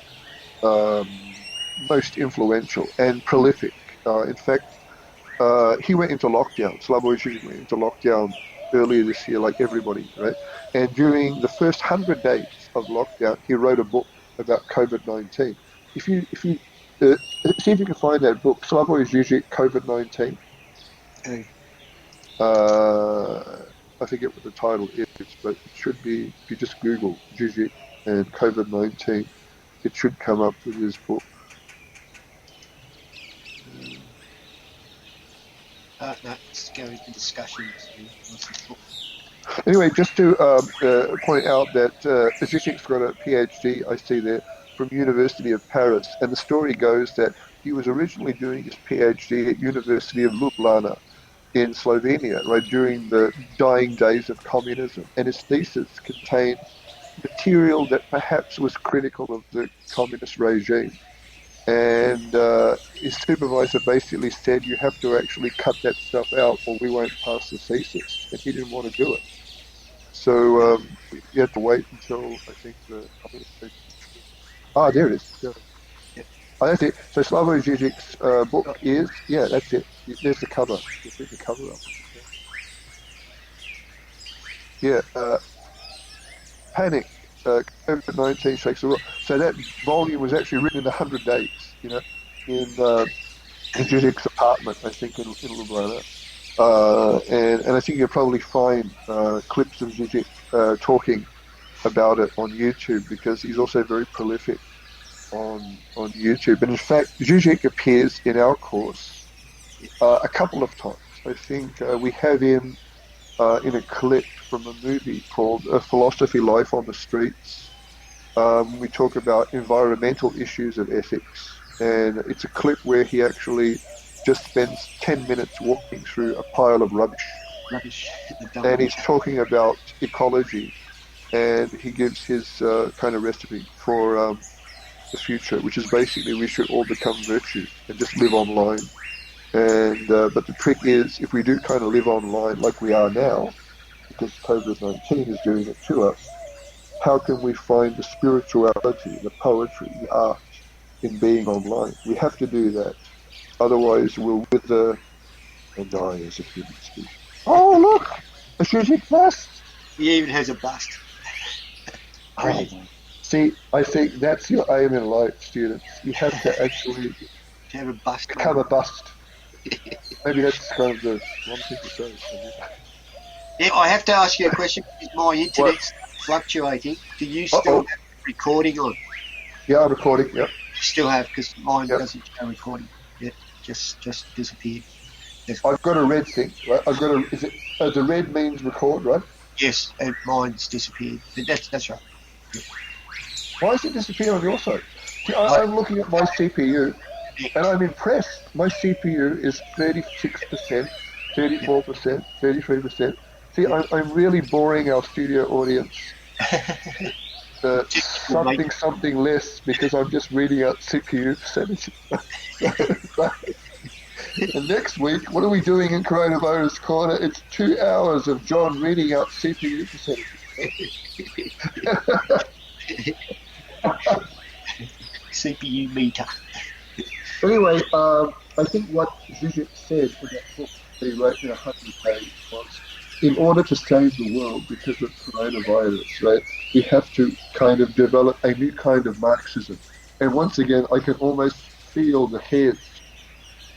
most influential and prolific. In fact, he went into lockdown. Slavoj Žižek went into lockdown earlier this year, like everybody, right? And during the first 100 days of lockdown, he wrote a book about COVID-19. If you uh, see if you can find that book, Slavoj Žižek, COVID-19. Hey, I forget what the title is, but it should be, if you just Google Žižek and COVID-19, it should come up with his book. no, let's go into discussions. Anyway, just to point out that Zizek's got a PhD, I see there, from University of Paris, and the story goes that he was originally doing his PhD at University of Ljubljana in Slovenia, right, during the dying days of communism, and his thesis contained material that perhaps was critical of the communist regime. And his supervisor basically said, you have to actually cut that stuff out or we won't pass the thesis. And he didn't want to do it. So you have to wait until, I think, the communist regime. Ah, there it is. Yeah. Yeah. Oh, that's it. So Slavoj Žižek's book is, yeah, that's it. There's the cover. You see the cover up. Yeah, Panic. COVID-19 shakes the world. So that volume was actually written in 100 days, you know, in Žižek's apartment, I think, in Ljubljana. And I think you'll probably find clips of Žižek talking about it on YouTube, because he's also very prolific on YouTube. And in fact, Žižek appears in our course a couple of times. I think we have him in a clip from a movie called Philosophy Life on the Streets. We talk about environmental issues of ethics, and it's a clip where he actually just spends 10 minutes walking through a pile of rubbish. And he's talking about ecology, and he gives his kind of recipe for the future, which is basically we should all become virtue and just live online. And but the trick is, if we do kind of live online like we are now, because COVID-19 is doing it to us, how can we find the spirituality, the poetry, the art in being online? We have to do that. Otherwise, we'll wither and die as a human species. Oh, look! A Žižek bust! He even has a bust. Oh, see, I think that's your aim in life, students. You have to actually To have a bust. become a bust. Maybe that's kind of the wrong thing to say. Yeah, I have to ask you a question because my internet's fluctuating. Do you still have recording on? Yeah, I'm recording. Yep. Still have, because mine Yep. doesn't show recording. It just disappeared. Yes. I've got a red thing. Right? I've got a. Is it? The red means record, right? Yes, and mine's disappeared. But that's right. Why is it disappearing on your side? See, I'm looking at my CPU, and I'm impressed. My CPU is 36%, 34%, 33%. See, I'm really boring our studio audience. Something less, because I'm just reading out CPU percentages. And next week, what are we doing in Coronavirus Corner? It's 2 hours of John reading out CPU percentages. CPU meter. Anyway, I think what Žižek said in that book that he wrote in 100 days was, in order to save the world because of coronavirus, right, we have to kind of develop a new kind of Marxism. And once again, I can almost feel the hairs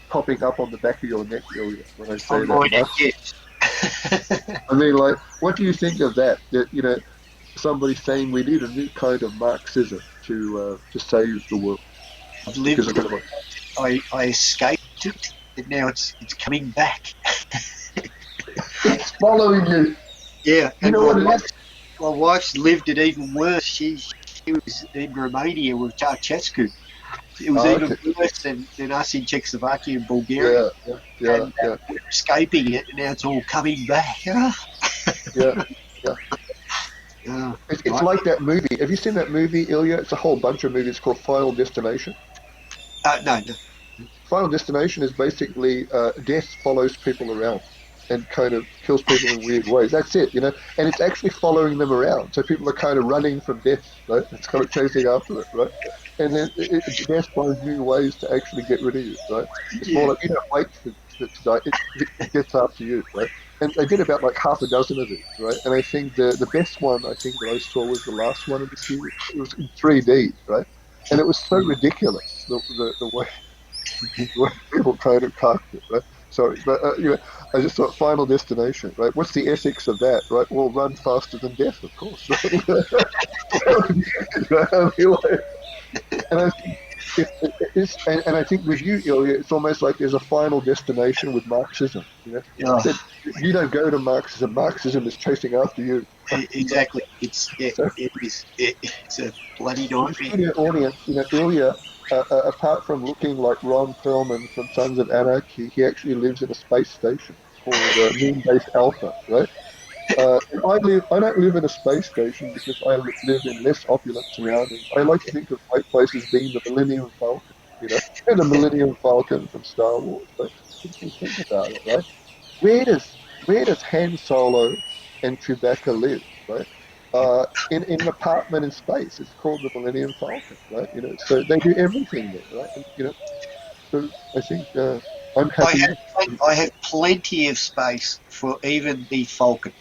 popping up on the back of your neck, Ilya, when I say that. Yes. I mean, like, what do you think of that? That, you know, somebody saying we need a new kind of Marxism to save the world. I've lived it. I escaped it, and now it's coming back. It's following you. Yeah, You know what it is? my wife's lived it even worse. She was in Romania with Ceausescu. It was even worse than us in Czechoslovakia and Bulgaria. Yeah. We're escaping it, and now it's all coming back. Yeah. Oh, It's like that movie. Have you seen that movie, Ilya? It's a whole bunch of movies called Final Destination. no. Final Destination is basically death follows people around and kind of kills people in weird ways. That's it, you know. And it's actually following them around. So people are kind of running from death, right? It's kind of chasing after it, right? And then death finds new ways to actually get rid of you, right? It's more like you don't wait to die. It gets after you, right? and they did about like half a dozen of these, right? And I think the best one I think that I saw was the last one of the series. It was in 3D, right? And it was so ridiculous the way people kind of talked it, right? Sorry, but I just thought Final Destination, right? What's the ethics of that, right? Well, run faster than death, of course. Right? I mean, like, and I think and I think with you, Ilya, it's almost like there's a final destination with Marxism. Oh, That you don't go to Marxism. Marxism is chasing after you. exactly. It's So, it's a bloody for the nightmare. studio audience, Ilya, apart from looking like Ron Perlman from Sons of Anarchy, he actually lives in a space station called Moonbase Alpha, right? I don't live in a space station because I live in less opulent surroundings. I like to think of my place as being the Millennium Falcon, and the Millennium Falcon from Star Wars. But if you think about it, right? Where does Han Solo and Chewbacca live, right? In an apartment in space. It's called the Millennium Falcon, right? So they do everything there, right? And, so I think I'm I happy. have plenty of space for even the Falcon.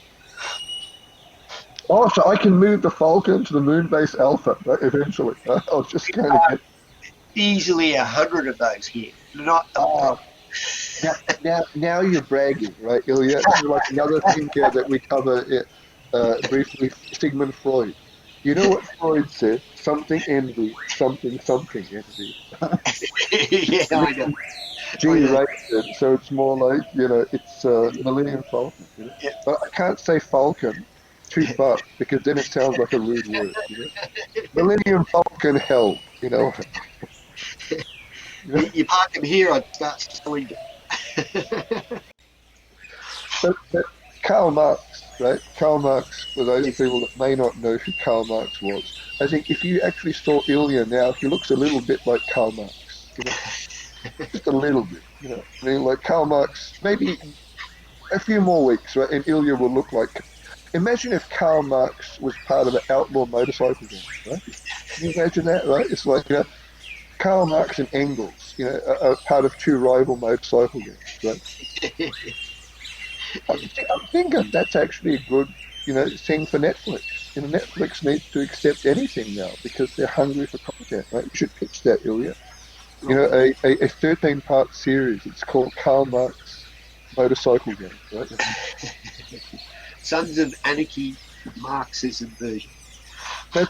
Oh, so I can move the Falcon to the Moonbase Alpha, right, eventually. I'll just kind of get. Easily 100 of those here. Not a Ah, problem. now you're bragging, right, Ilya? This is like another thing here that we cover briefly. Sigmund Freud. You know what Freud said? Something envy, something envy. Yeah, And I know. then G I know. rated it, so it's more like it's Millennium Falcon. Yeah. But I can't say Falcon too fast because then it sounds like a rude word. Millennium Falcon hell, you know. You park them here, I'd start selling them. But Karl Marx, right? Karl Marx, for those people that may not know who Karl Marx was, I think if you actually saw Ilya now, he looks a little bit like Karl Marx, just a little bit, I mean, like Karl Marx, maybe a few more weeks, right? And Ilya will look like. Imagine if Karl Marx was part of an outlaw motorcycle gang, right? Can you imagine that, right? It's like, Karl Marx and Engels, are part of two rival motorcycle gangs, right? I'm thinking that's actually a good, thing for Netflix. Netflix needs to accept anything now because they're hungry for content, right? You should pitch that, Ilya. A 13-part series. It's called Karl Marx Motorcycle Gang, right? Sons of Anarchy Marxism version. But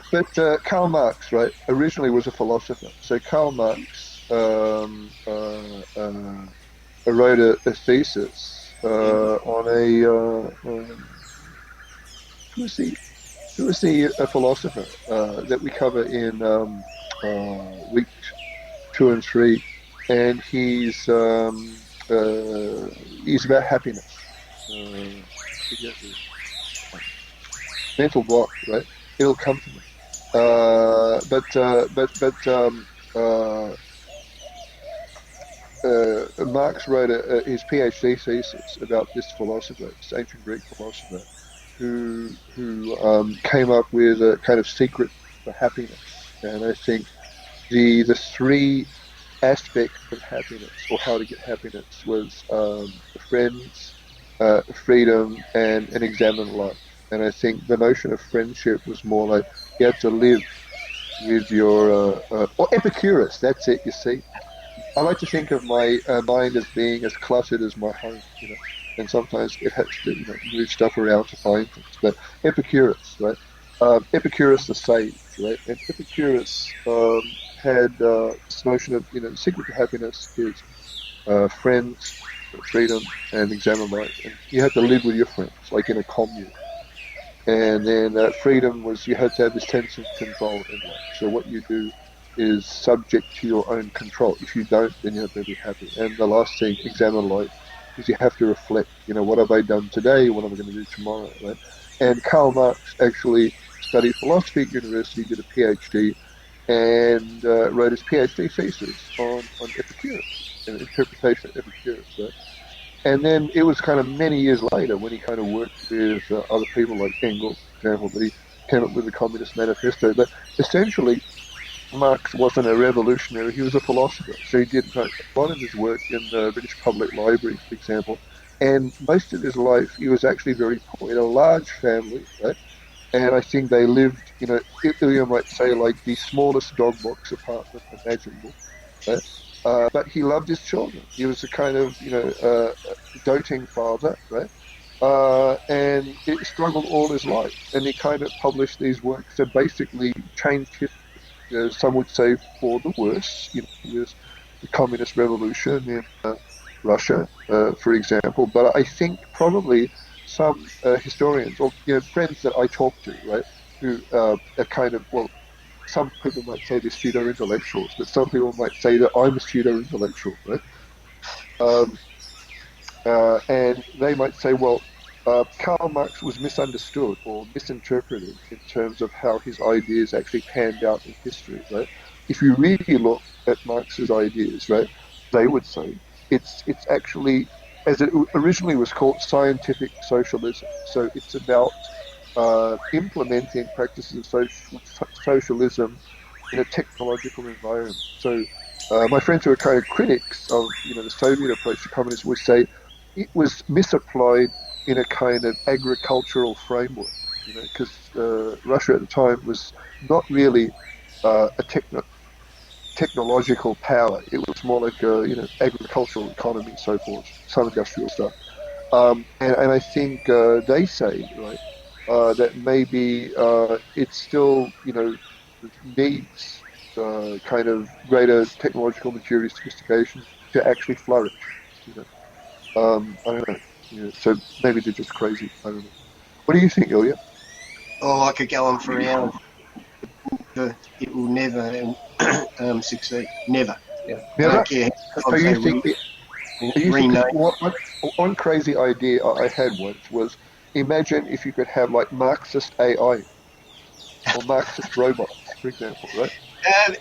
Karl Marx, right, originally was a philosopher. So Karl Marx wrote a thesis on who was a philosopher that we cover in week 2 and 3, and he's about happiness. Forget the mental block, right? It'll come to me. Marx wrote his PhD thesis about this philosopher, this ancient Greek philosopher, who came up with a kind of secret for happiness. And I think the three aspects of happiness, or how to get happiness, was friends, freedom, and an examined life. And I think the notion of friendship was more like you have to live with your, or Epicurus, that's it, you see. I like to think of my mind as being as cluttered as my home, and sometimes it has to, move stuff around to find things. But Epicurus, right? Epicurus the sage, right? And Epicurus had this notion of, the secret to happiness is friends, freedom, and examine life. And you have to live with your friends, like in a commune. And then freedom was you had to have this sense of control in life. So what you do is subject to your own control. If you don't, then you have to be happy. And the last thing, examine life, is you have to reflect. What have I done today? What am I going to do tomorrow? Right? And Karl Marx actually studied philosophy at university, did a PhD, and wrote his PhD thesis on Epicurus, an interpretation of Epicurus. Right? And then it was kind of many years later when he kind of worked with other people like Engels, for example, that he came up with the Communist Manifesto. But essentially, Marx wasn't a revolutionary, he was a philosopher. So he did a lot of his work in the British Public Library, for example, And most of his life, he was actually very poor in a large family, right? And I think they lived, you might say, like the smallest dog box apartment imaginable, right? But he loved his children. He was a kind of, doting father, right? And he struggled all his life. And he kind of published these works that basically changed history. Some would say for the worse. There's the communist revolution in Russia, for example. But I think probably some historians or friends that I talk to, right, who are kind of, well, some people might say they're pseudo intellectuals, but some people might say that I'm a pseudo intellectual, right? Um, and they might say, well, Karl Marx was misunderstood or misinterpreted in terms of how his ideas actually panned out in history, right? If you really look at Marx's ideas, right, they would say it's actually, as it originally was called, scientific socialism. So it's about implementing practices of socialism in a technological environment. So my friends who are kind of critics of the Soviet approach to communism would say it was misapplied in a kind of agricultural framework, because Russia at the time was not really a technological power. It was more like a agricultural economy, so forth, some industrial stuff. And I think they say, right, that maybe it still needs kind of greater technological maturity, sophistication to actually flourish. You know. I don't know. So maybe they're just crazy. I don't know. What do you think, Ilya? Oh, I could go on for hours. It will never succeed. Never. Yeah. I Never. don't care how So times you they think rename. one crazy idea I had once was imagine if you could have like Marxist AI or Marxist robots, for example, right? Um,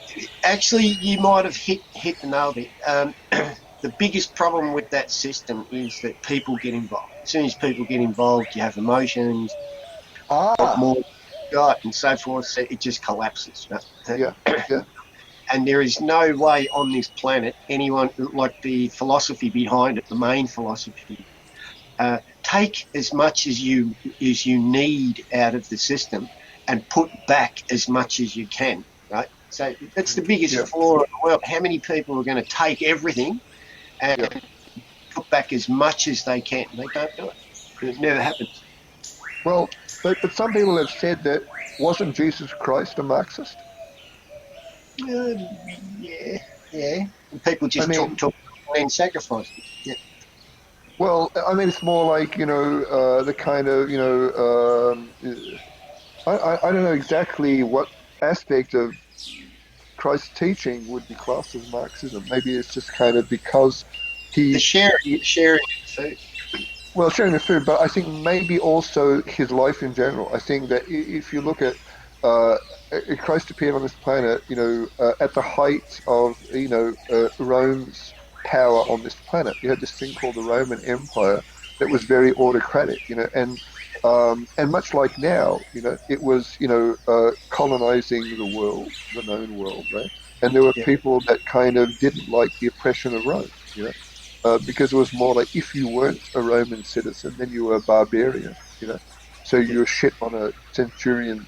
Actually, you might have hit the nail there. The biggest problem with that system is that people get involved. As soon as people get involved, you have emotions, want Ah, more, got, and so forth. So it just collapses. yeah, yeah, And there is no way on this planet anyone like the philosophy behind it, the main philosophy. Take as much as you need out of the system, and put back as much as you can. Right. So that's the biggest yeah, flaw in the world. How many people are going to take everything yeah. and put back as much as they can? They don't do it. It never happens. Well, but some people have said that wasn't Jesus Christ a Marxist? Uh, yeah, yeah. And people I just mean, talk and sacrifice. Yeah. well, I mean, it's more like the kind of I don't know exactly what aspect of Christ's teaching would be classed as Marxism. Maybe it's just kind of because The he, sharing, he sharing food. well, sharing the food, but I think maybe also his life in general. I think that if you look at uh, Christ appeared on this planet, at the height of Rome's power on this planet. You had this thing called the Roman Empire that was very autocratic, and much like now, it was colonizing the world, the known world, right? And there were Yeah, people that kind of didn't like the oppression of Rome, because it was more like if you weren't a Roman citizen, then you were a barbarian. So yeah, you were shit on a centurion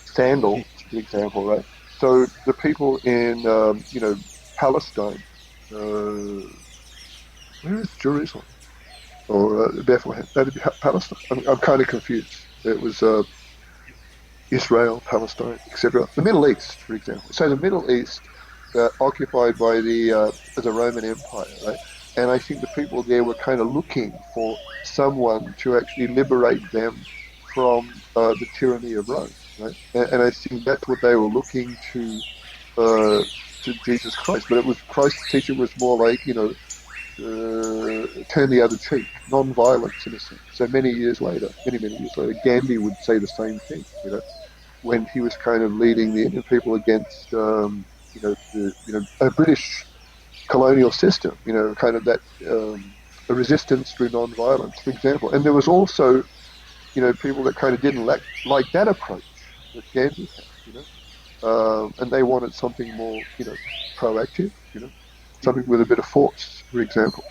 sandal, yeah. for example, right? So the people in, Palestine, uh, where is Jerusalem or Bethlehem? That'd be Palestine. I'm kind of confused. It was Israel, Palestine, etc. The Middle East, for example. So the Middle East, occupied by the Roman Empire, right? And I think the people there were kind of looking for someone to actually liberate them from the tyranny of Rome, right? And I think that's what they were looking to Jesus Christ. But it was Christ's teaching was more like turn the other cheek, non-violence in a sense. So many years later, many years later, Gandhi would say the same thing, when he was kind of leading the Indian people against, a British colonial system, kind of that a resistance through non-violence, for example. And there was also, people that kind of didn't like that approach that Gandhi had, and they wanted something more, proactive, something with a bit of force, for example.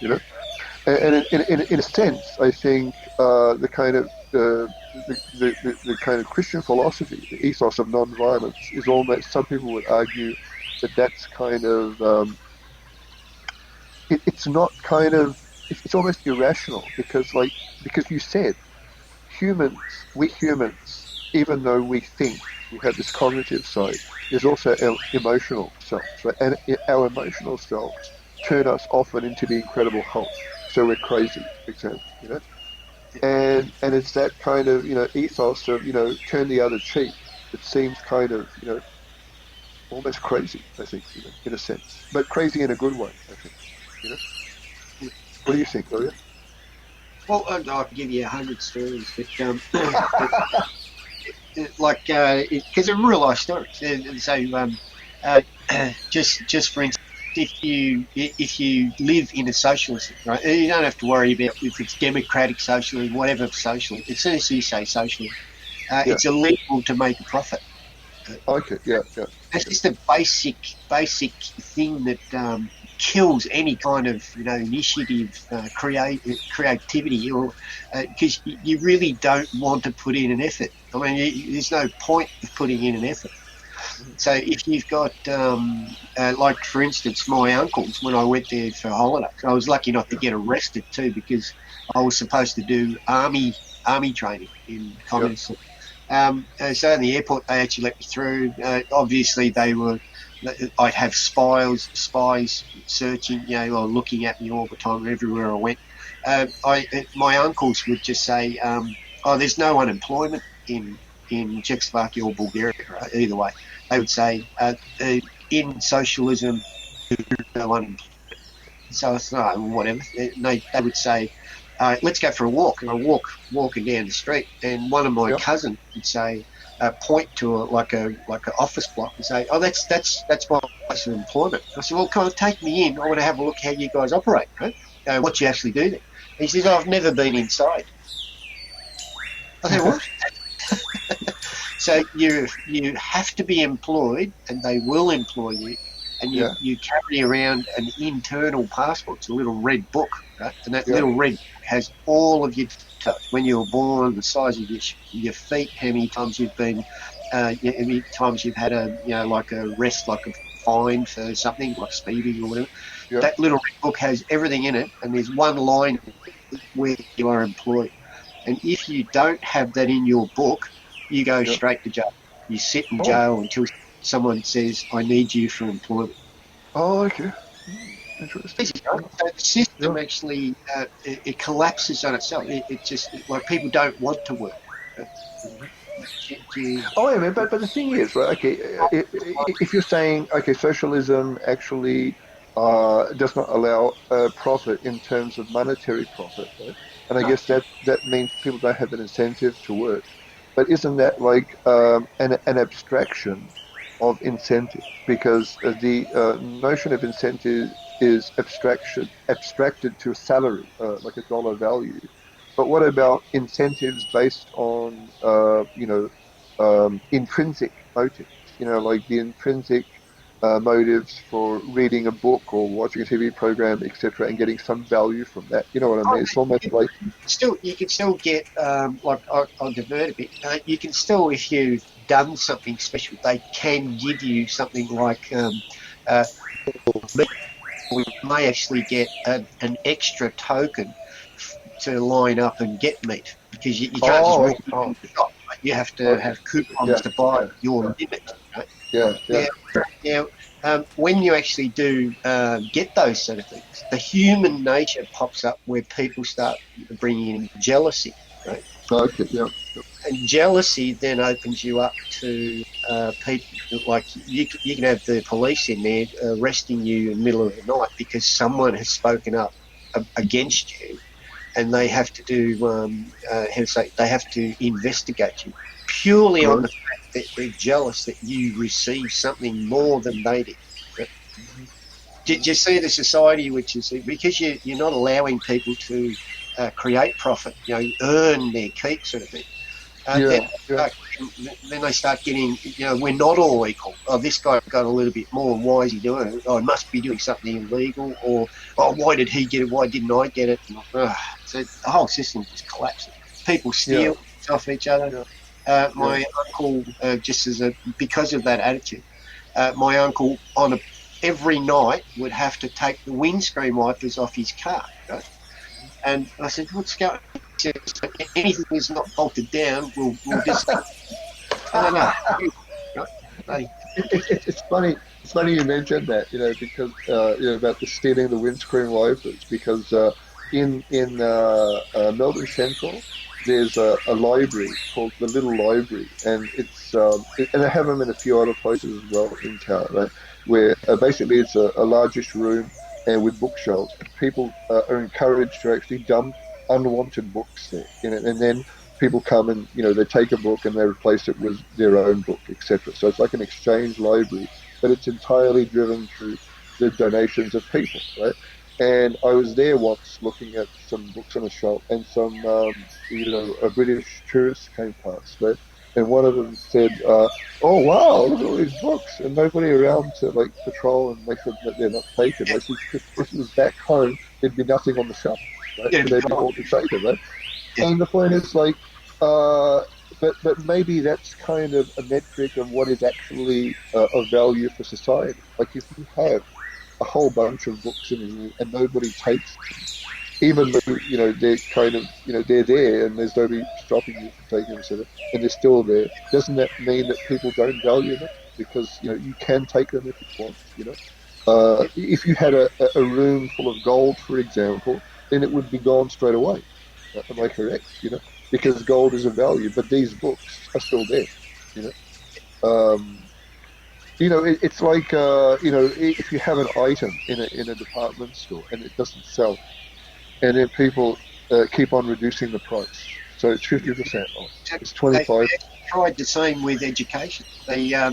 and in a sense, I think the kind of the kind of Christian philosophy, the ethos of non-violence, is almost, some people would argue that that's kind of it's not kind of, it's almost irrational, because you said humans, we humans, even though we think we have this cognitive side, there's also our emotional selves, right? And our emotional selves turn us often into the Incredible Hulk. So we're crazy, for example, and it's that kind of, ethos of, turn the other cheek, that seems kind of, almost crazy, I think, in a sense, but crazy in a good way, I think, you know. What do you think, Ilya? Well, I can give you 100 stories, but like because they're real life stories. So uh, just for instance, if you live in a socialism, right, you don't have to worry about if it's democratic socialism, whatever socialism. As soon as you say socialism, Yeah. it's illegal to make a profit. Okay. Yeah. Yeah. That's just a basic thing that kills any kind of initiative, creativity, or because you really don't want to put in an effort. I mean, there's no point of putting in an effort. So if you've got, like for instance, my uncles, when I went there for holidays, I was lucky not to get arrested too, because I was supposed to do army training in Yeah. communist. So in the airport, they actually let me through. Obviously, I'd have spies searching, or looking at me all the time, everywhere I went. My uncles would just say, "Oh, there's no unemployment in Czechoslovakia or Bulgaria, right? Either way." They would say, "In socialism, no unemployment." So I thought, "Oh, whatever." They would say, let's go for a walk. And I walking down the street, and one of my Yeah. cousins would say, point to like a office block and say, "Oh, that's my place of employment." I said, "Well, kind of take me in. I want to have a look how you guys operate, right? What you actually do there." And he says, "Oh, I've never been inside." I said, "What?" So you have to be employed, and they will employ you, and you, Yeah. you carry around an internal passport. It's a little red book, right? And that Yeah. little red book has all of your details: when you were born, the size of your feet, how many times you've been, how many times you've had like a rest, like a fine for something like speeding or whatever. Yeah. That little red book has everything in it, and there's one line where you are employed. And if you don't have that in your book, you go Yeah. straight to jail. You sit in Oh. jail until someone says, "I need you for employment." Oh. Okay. Interesting. Easy, right? So the system Yeah. actually it collapses on itself. It just like people don't want to work. Uh, Oh, yeah, man. But the thing is, right? Okay, if you're saying, okay, socialism actually does not allow profit in terms of monetary profit, right? And I no, guess that means people don't have an incentive to work. But isn't that like an abstraction of incentive? Because the notion of incentive is abstracted to a salary, like a dollar value. But what about incentives based on, intrinsic motives? Like the intrinsic motives for reading a book or watching a TV program, etc., and getting some value from that. You know what I oh, mean? It's almost like, you can still get like I'll divert a bit. You can still, if you've done something special, they can give you something like uh, we may actually get an extra token to line up and get meat, because you can't just oh, walk in oh, the shop. Right? You have to okay, have coupons yeah, to buy yeah, your yeah, limit. Right? yeah, yeah, Now, now when you actually do get those sort of things, the human nature pops up where people start bringing in jealousy. Right? okay, yeah, And jealousy then opens you up to people, like you can have the police in there arresting you in the middle of the night because someone has spoken up against you, and they have to do how to say, they have to investigate you purely on right, the fact that they're jealous that you receive something more than they did. Did you see the society which is, because you're not allowing people to create profit, earn their keep, sort of thing? Then, yeah, then they start getting, we're not all equal. Oh, this guy got a little bit more. Why is he doing it? Oh, he must be doing something illegal. Or, oh, why did he get it? Why didn't I get it? So the whole system just collapses. People yeah, steal off each other. yeah, yeah. My uncle, because of that attitude, my uncle every night would have to take the windscreen wipers off his car. Right? And I said, "What's going on?" He said, "Anything that's not bolted down, we'll just." I don't know. Right? It's funny. It's funny you mentioned that, because about the stealing the windscreen wipers, because in Melbourne Central, there's a library called the Little Library, and and I have them in a few other places as well in town, right? Where basically it's a largish room and with bookshelves. People are encouraged to actually dump unwanted books there, and then people come and they take a book and they replace it with their own book, etc. So it's like an exchange library, but it's entirely driven through the donations of people, right? And I was there once looking at some books on a shelf, and a British tourist came past, right? And one of them said, "Oh wow, look at all these books," and nobody around to like patrol and make sure that they're not taken. I said, because if it was back home, there'd be nothing on the shelf, right? Yeah, So they'd be all taken, right? yeah, And the point is like, uh, but maybe that's kind of a metric of what is actually of value for society. Like if you have a whole bunch of books in here and nobody takes them, even though they're kind of they're there and there's nobody stopping you from taking them, etc., and they're still there, doesn't that mean that people don't value them? Because you can take them if you want. If you had a room full of gold, for example, then it would be gone straight away. Am I correct? Because gold is a value, but these books are still there. You know, it's like if you have an item in a department store and it doesn't sell, and then people keep on reducing the price, so it's 50% off. It's they 25. tried the same with education. Ah,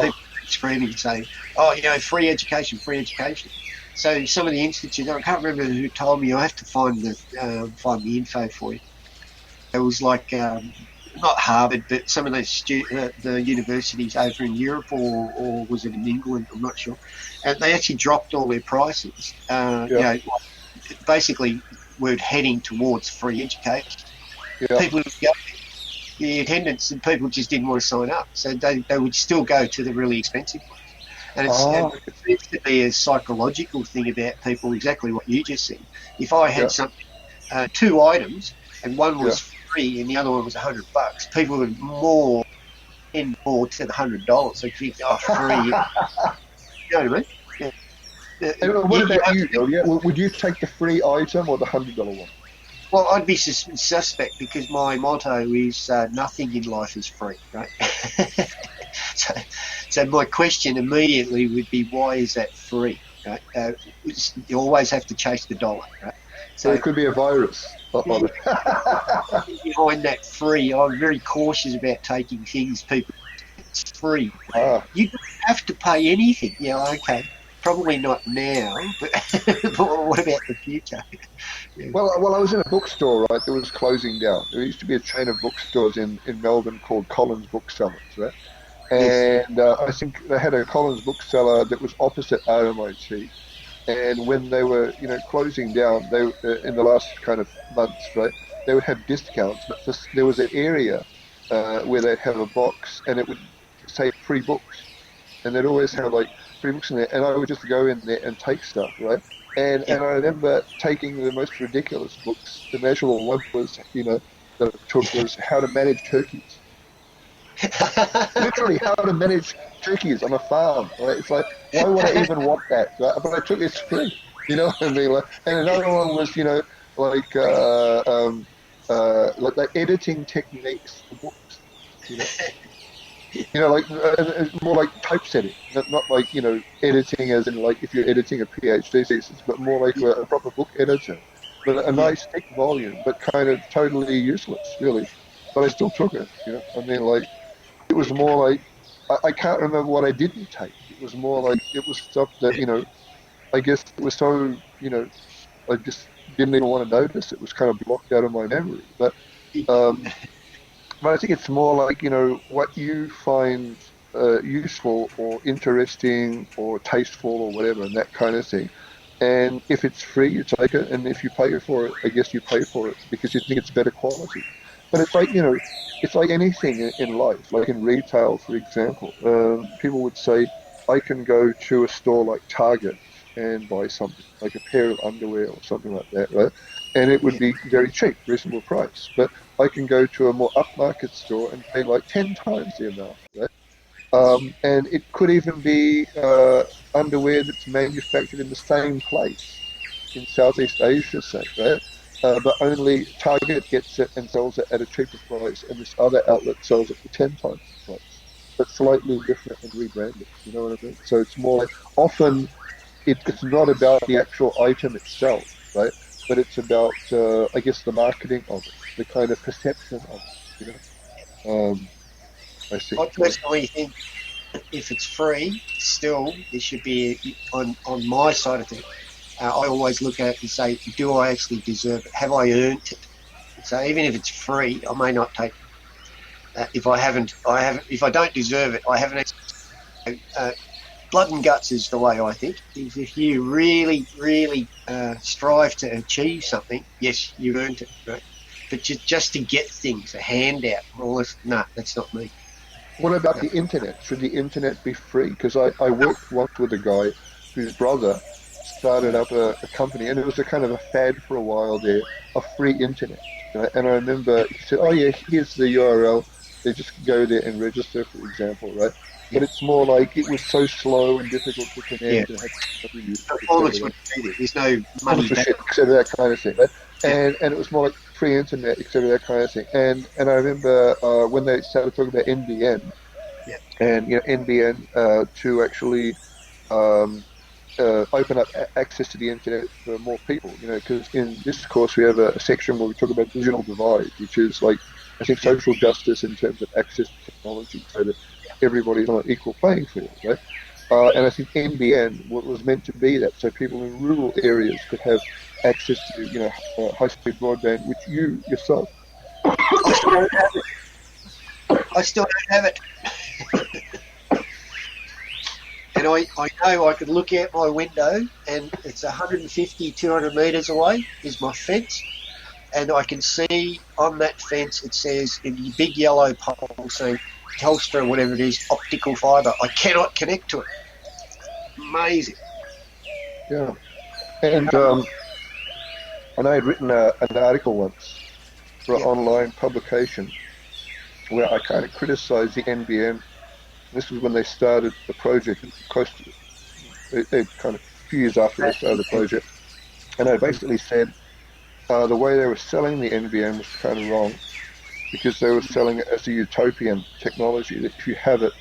People screaming saying, "Oh, free education, free education." So some of the institutes, I can't remember who told me. I have to find the info for you. It was like not Harvard, but some of the universities over in Europe, or was it in England? I'm not sure. And they actually dropped all their prices. yeah, Basically, we're heading towards free education. yeah. People would go, the attendance and people just didn't want to sign up, so they would still go to the really expensive ones. And Ah, it seems to be a psychological thing about people, exactly what you just said. If I had yeah, something, two items, and one yeah. was free and the other one was $100, people would tend more to the $100. They think, oh, free. You know what I mean? Yeah. And what You about have you, to, Ilya? Would you take the free item or the $100 one? well, I'd be suspect because my motto is nothing in life is free, right? so, so my question immediately would be, why is that free? Right? You always have to chase the dollar, right? So So it could be a virus on it. behind that free, I'm very cautious about taking things people. It's free. Ah, You don't have to pay anything. Yeah, okay. Probably not now, but, but what about the future? Yeah. well, I was in a bookstore, right, that was closing down. There used to be a chain of bookstores in Melbourne called Collins Booksellers, right? Yes. And I think they had a Collins bookseller that was opposite RMIT. And when they were, closing down, they in the last kind of months, right, they would have discounts. But there was an area where they'd have a box, and it would say free books, and they'd always have like free books in there. And I would just go in there and take stuff, right? Yeah. And I remember taking the most ridiculous books. The measurable one was, that I took was How to Manage Turkeys. Literally how to manage turkeys on a farm. Right? It's like, why would I even want that? Right? But I took it's free. You know what I mean? Like, and another one was, like like editing techniques for books. You know, like more like typesetting, not like editing as in like if you're editing a PhD thesis, but more like a proper book editor. But a Yeah. nice thick volume, but kind of totally useless, really. But I still took it. I mean, like it was more like I can't remember what I didn't take. It was more like it was stuff that I guess it was so I just didn't even want to notice. It was kind of blocked out of my memory. But um, But I think it's more like, what you find useful or interesting or tasteful or whatever, and that kind of thing. And if it's free, you take it. And if you pay for it, I guess you pay for it because you think it's better quality. But it's like, it's like anything in life, like in retail, for example. People would say, I can go to a store like Target and buy something, like a pair of underwear or something like that, right? And it would Yeah. be very cheap, reasonable price. But I can go to a more upmarket store and pay like 10 times the amount, right? And it could even be underwear that's manufactured in the same place in Southeast Asia, say, right? But only Target gets it and sells it at a cheaper price, and this other outlet sells it for 10 times the price, but slightly different and rebranded. You know what I mean? So it's more like often it's not about the actual item itself, right? But it's about, I guess, the marketing of it, the kind of perception of it. I see. I personally think if it's free, still there should be on my side of things. I always look at it and say, do I actually deserve it? Have I earned it? So even if it's free, I may not take. If I haven't, I haven't. If I don't deserve it, I haven't. Blood and guts is the way I think. If you really, really strive to achieve something, yes, you've earned it, right? But just to get things, a handout, all this, no, that's not me. What about No. the internet? Should the internet be free? Because I worked once with a guy whose brother started up a company, and it was a kind of a fad for a while there, a free internet. And I remember he said, "Oh yeah, here's the URL. They just go there and register, for example, right?" Yeah, But it's more like it was so slow and difficult to yeah. connect and had no use, Performance etc. would be there. There's no money back. Sponsorship, etc., that kind of thing, right? Yeah, And it was more like free internet, etc., that kind of thing. And I remember when they started talking about NBN yeah, and NBN to actually um, open up access to the internet for more people. Because in this course we have a section where we talk about digital divide, which is like I think yeah, social justice in terms of access to technology, so that everybody's on an equal playing field, right? And I think NBN was meant to be that, so people in rural areas could have access to high-speed broadband, which you yourself. I still don't have it. I still don't have it. And I know I could look out my window and it's 150, 200 metres away is my fence. And I can see on that fence it says in the big yellow pole saying Telstra, whatever it is, optical fibre. I cannot connect to it. Amazing. Yeah, and I had written an article once for an Yeah, online publication where I kind of criticized the NBN. This was when they started the project, close to they kind of a few years after they started the project, and I basically said the way they were selling the NBN was kind of wrong because they were selling it as a utopian technology that if you have it,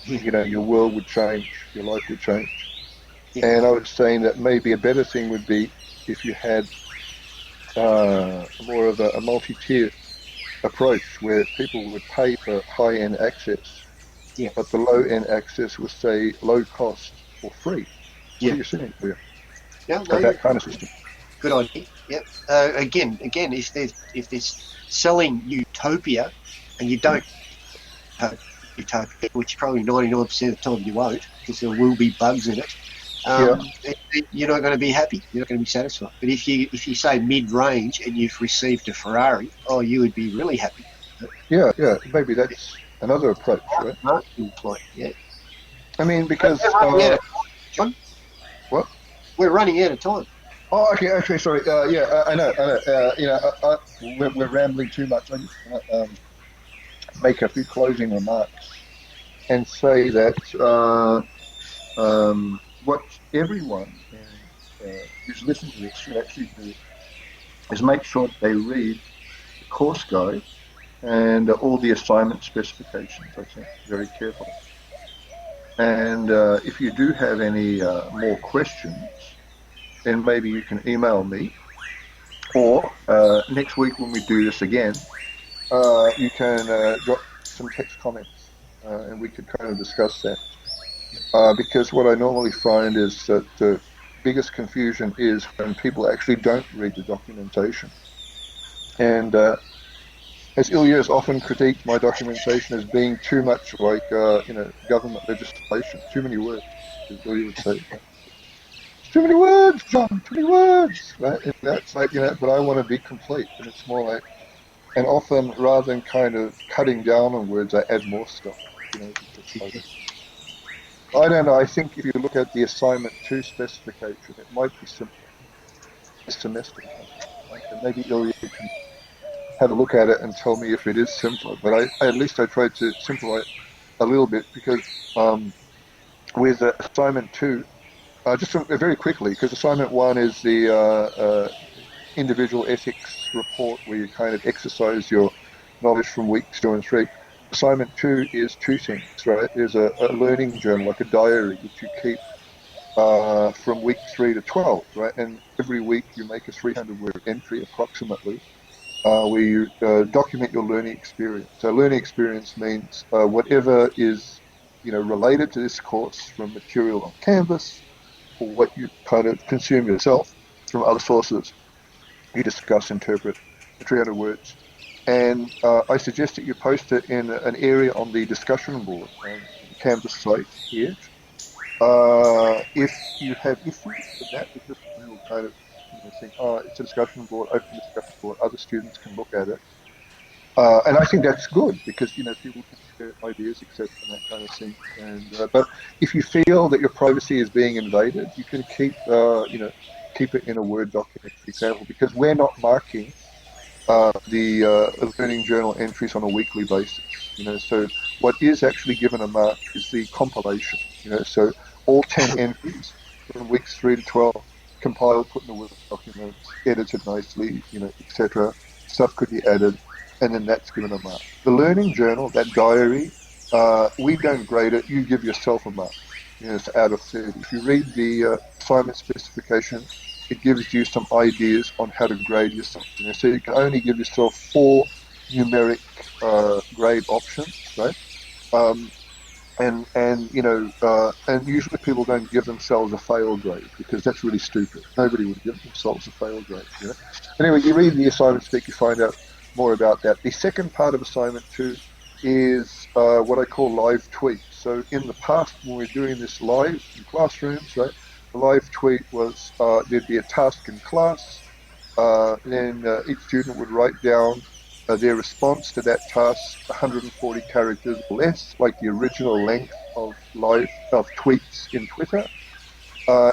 yeah, your world would change, your life would change. yeah, And I was saying that maybe a better thing would be if you had more of a multi-tier approach where people would pay for high-end access, yeah, but the low-end access was, say, low cost or free. What yeah. are you saying, Leah, No, about no, that kind of system? good idea. Yep. Again, if they're selling utopia, and you don't have utopia, which probably 99% of the time you won't, because there will be bugs in it. Yeah, You're not going to be happy. You're not going to be satisfied. But if you say mid range and you've received a Ferrari, oh, you would be really happy. yeah. Maybe that's another approach, right? Marketing point, yeah. I mean, because We're running out of time, John. what? We're running out of time. Oh, okay, sorry. Yeah, I know. We're rambling too much. I just want to make a few closing remarks and say that what everyone who's listening to this should actually do is make sure that they read the course guide and all the assignment specifications, I think, very carefully. And if you do have any more questions, then maybe you can email me. Or next week when we do this again, you can drop some text comments and we could kind of discuss that. Because what I normally find is that the biggest confusion is when people actually don't read the documentation. And as Ilya has often critiqued my documentation as being too much like, government legislation, too many words, as Ilya would say. It's too many words, John, too many words, right? And that's like, but I want to be complete. And it's more like, and often rather than kind of cutting down on words, I add more stuff, I don't know. I think if you look at the assignment 2 specification, it might be simpler this semester. Like, and maybe Ilya can have a look at it and tell me if it is simpler. But at least I tried to simplify it a little bit because with assignment 2, just very quickly, because assignment 1 is the individual ethics report where you kind of exercise your knowledge from weeks 2 and 3. Assignment 2 is 2 things, right? There's a learning journal, like a diary, which you keep from week 3 to 12, right? And every week you make a 300-word entry approximately, where you document your learning experience. So learning experience means whatever is, related to this course from material on Canvas or what you kind of consume yourself from other sources. You discuss, interpret the 300 words. And I suggest that you post it in an area on the discussion board on the Canvas site here. If you have issues with that, because you will kind of think, it's a discussion board, open discussion board, other students can look at it. And I think that's good because, people can share ideas, etc., and that kind of thing. And but if you feel that your privacy is being invaded, you can keep it in a Word document, for example, because we're not marking the learning journal entries on a weekly basis. So what is actually given a mark is the compilation. So all 10 entries from weeks 3 to 12 compiled, put in the Word document, edited nicely, etc. Stuff could be added, and then that's given a mark. The learning journal, that diary, we don't grade it. You give yourself a mark. It's out of 30. If you read the assignment specification, it gives you some ideas on how to grade yourself. So you can only give yourself 4 numeric grade options, right? And usually people don't give themselves a fail grade because that's really stupid. Nobody would give themselves a fail grade. Anyway, you read the assignment spec, you find out more about that. The second part of assignment 2 is what I call live tweets. So in the past, when we were doing this live in classrooms, right? The live tweet was there'd be a task in class, then each student would write down their response to that task, 140 characters or less, like the original length of tweets in Twitter,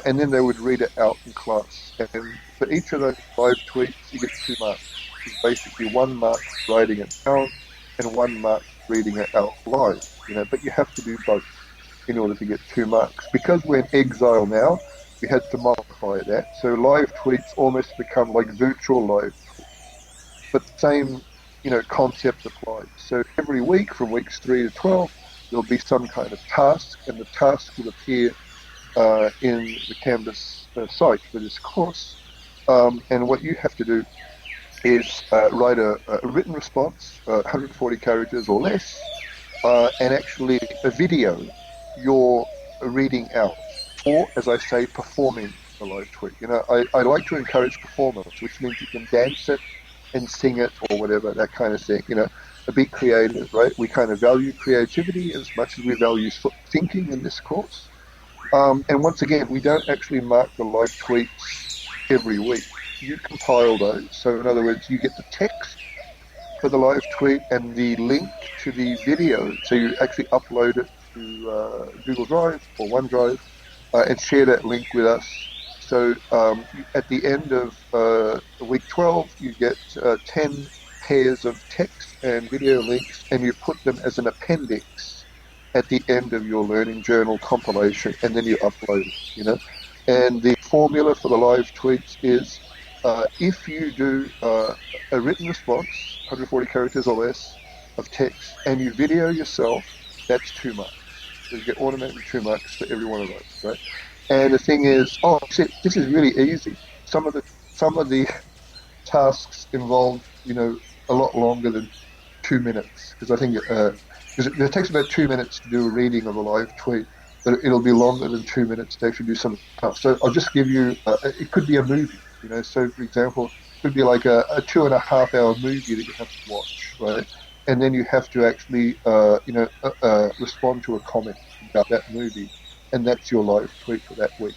and then they would read it out in class. And for each of those live tweets, you get 2 marks. It's basically 1 mark writing it down and 1 mark reading it out live. But you have to do both in order to get 2 marks. Because we're in exile now, we had to modify that. So live tweets almost become like virtual live tweets. But the same, concept applies. So every week, from weeks 3 to 12, there'll be some kind of task, and the task will appear in the Canvas site for this course. And what you have to do is write a written response, 140 characters or less, and actually a video you're reading out, or, as I say, performing a live tweet. I like to encourage performance, which means you can dance it and sing it or whatever, that kind of thing. Be creative, right? We kind of value creativity as much as we value thinking in this course. And once again, we don't actually mark the live tweets every week. You compile those. So in other words, you get the text for the live tweet and the link to the video. So you actually upload it to Google Drive or OneDrive and share that link with us. So at the end of week 12, you get 10 pairs of text and video links, and you put them as an appendix at the end of your learning journal compilation, and then you upload it. And the formula for the live tweets is if you do a written response, 140 characters or less of text, and you video yourself, that's 2 marks. So you get automatically 2 marks for every one of those, right? And the thing is, this is really easy. Some of the tasks involve, a lot longer than 2 minutes, because I think because it takes about 2 minutes to do a reading of a live tweet, but it'll be longer than 2 minutes to actually do some tasks. So I'll just give you, it could be a movie, So for example, it could be like a 2.5 hour movie that you have to watch. right? And then you have to actually, respond to a comment about that movie, and that's your live tweet for that week.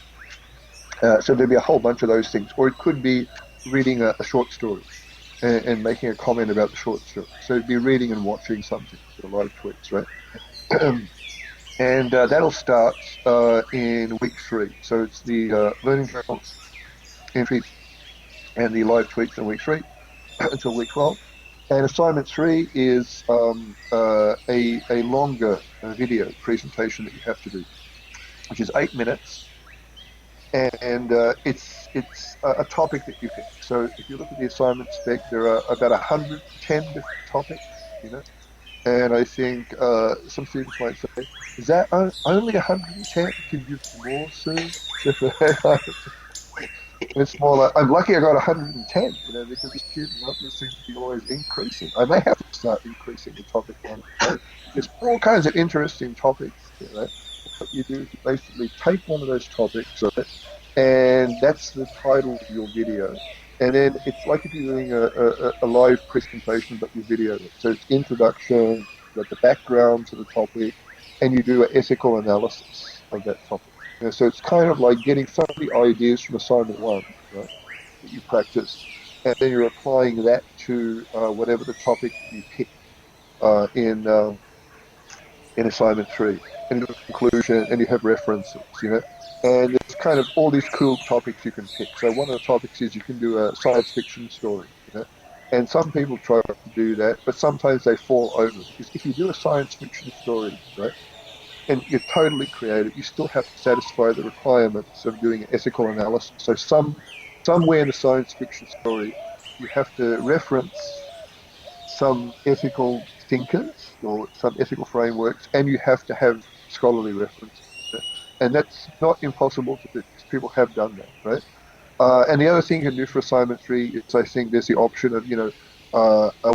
So there'd be a whole bunch of those things, or it could be reading a short story and making a comment about the short story. So it'd be reading and watching something for the live tweets, right? And that'll start in week 3. So it's the learning journals entries and the live tweets in week 3 until week 12. And assignment 3 is a longer video presentation that you have to do, which is 8 minutes, and it's a topic that you pick. So if you look at the assignment spec, there are about 110 different topics, you know. And I think some students might say, "Is that only 110? Can you give more, sir?" It's more like, I'm lucky I got 110, you know, because the student numbers seem to be always increasing. I may have to start increasing the topic one. There's all kinds of interesting topics, you know. What you do is you basically take one of those topics, right, and that's the title of your video. And then it's like if you're doing a live presentation, but you video it. So it's introduction, you've got the background to the topic, and you do an ethical analysis of that topic. You know, so it's kind of like getting some of the ideas from assignment 1, right, that you practice, and then you're applying that to whatever the topic you pick in assignment 3, and in the conclusion, and you have references, you know. And there's kind of all these cool topics you can pick. So one of the topics is you can do a science fiction story, you know. And some people try to do that, but sometimes they fall over. Because if you do a science fiction story, right, and you're totally creative, you still have to satisfy the requirements of doing an ethical analysis. So somewhere in a science fiction story, you have to reference some ethical thinkers or some ethical frameworks, and you have to have scholarly references. And that's not impossible to do, because people have done that, right? And the other thing you can do for assignment 3 is, I think there's the option of,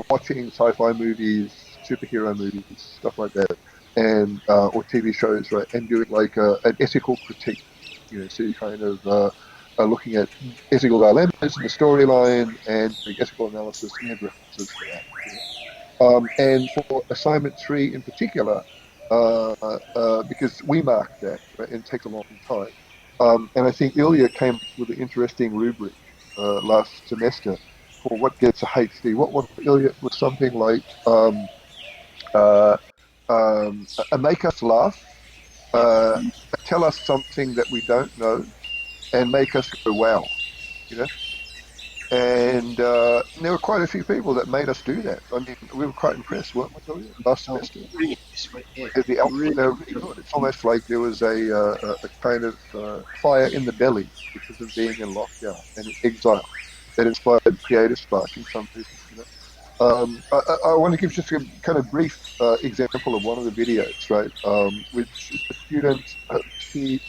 watching sci-fi movies, superhero movies, stuff like that, and or TV shows, right? And doing like an ethical critique, you know, so you kind of are looking at ethical dilemmas in the storyline and doing ethical analysis and references for that. You know? And for assignment 3 in particular, because we mark that, right, and it takes a long time. And I think Ilya came up with an interesting rubric last semester for what gets a HD. What was Ilya? Was something like uh, make us laugh, tell us something that we don't know, and make us go wow. You know. And there were quite a few people that made us do that. I mean, we were quite impressed, weren't we, last semester? Really, yeah. The output, they were really good. It's almost like there was a kind of fire in the belly because of being in lockdown and in exile that inspired creative spark in some people. You know? I want to give just a kind of brief example of one of the videos, right? Which is the student, she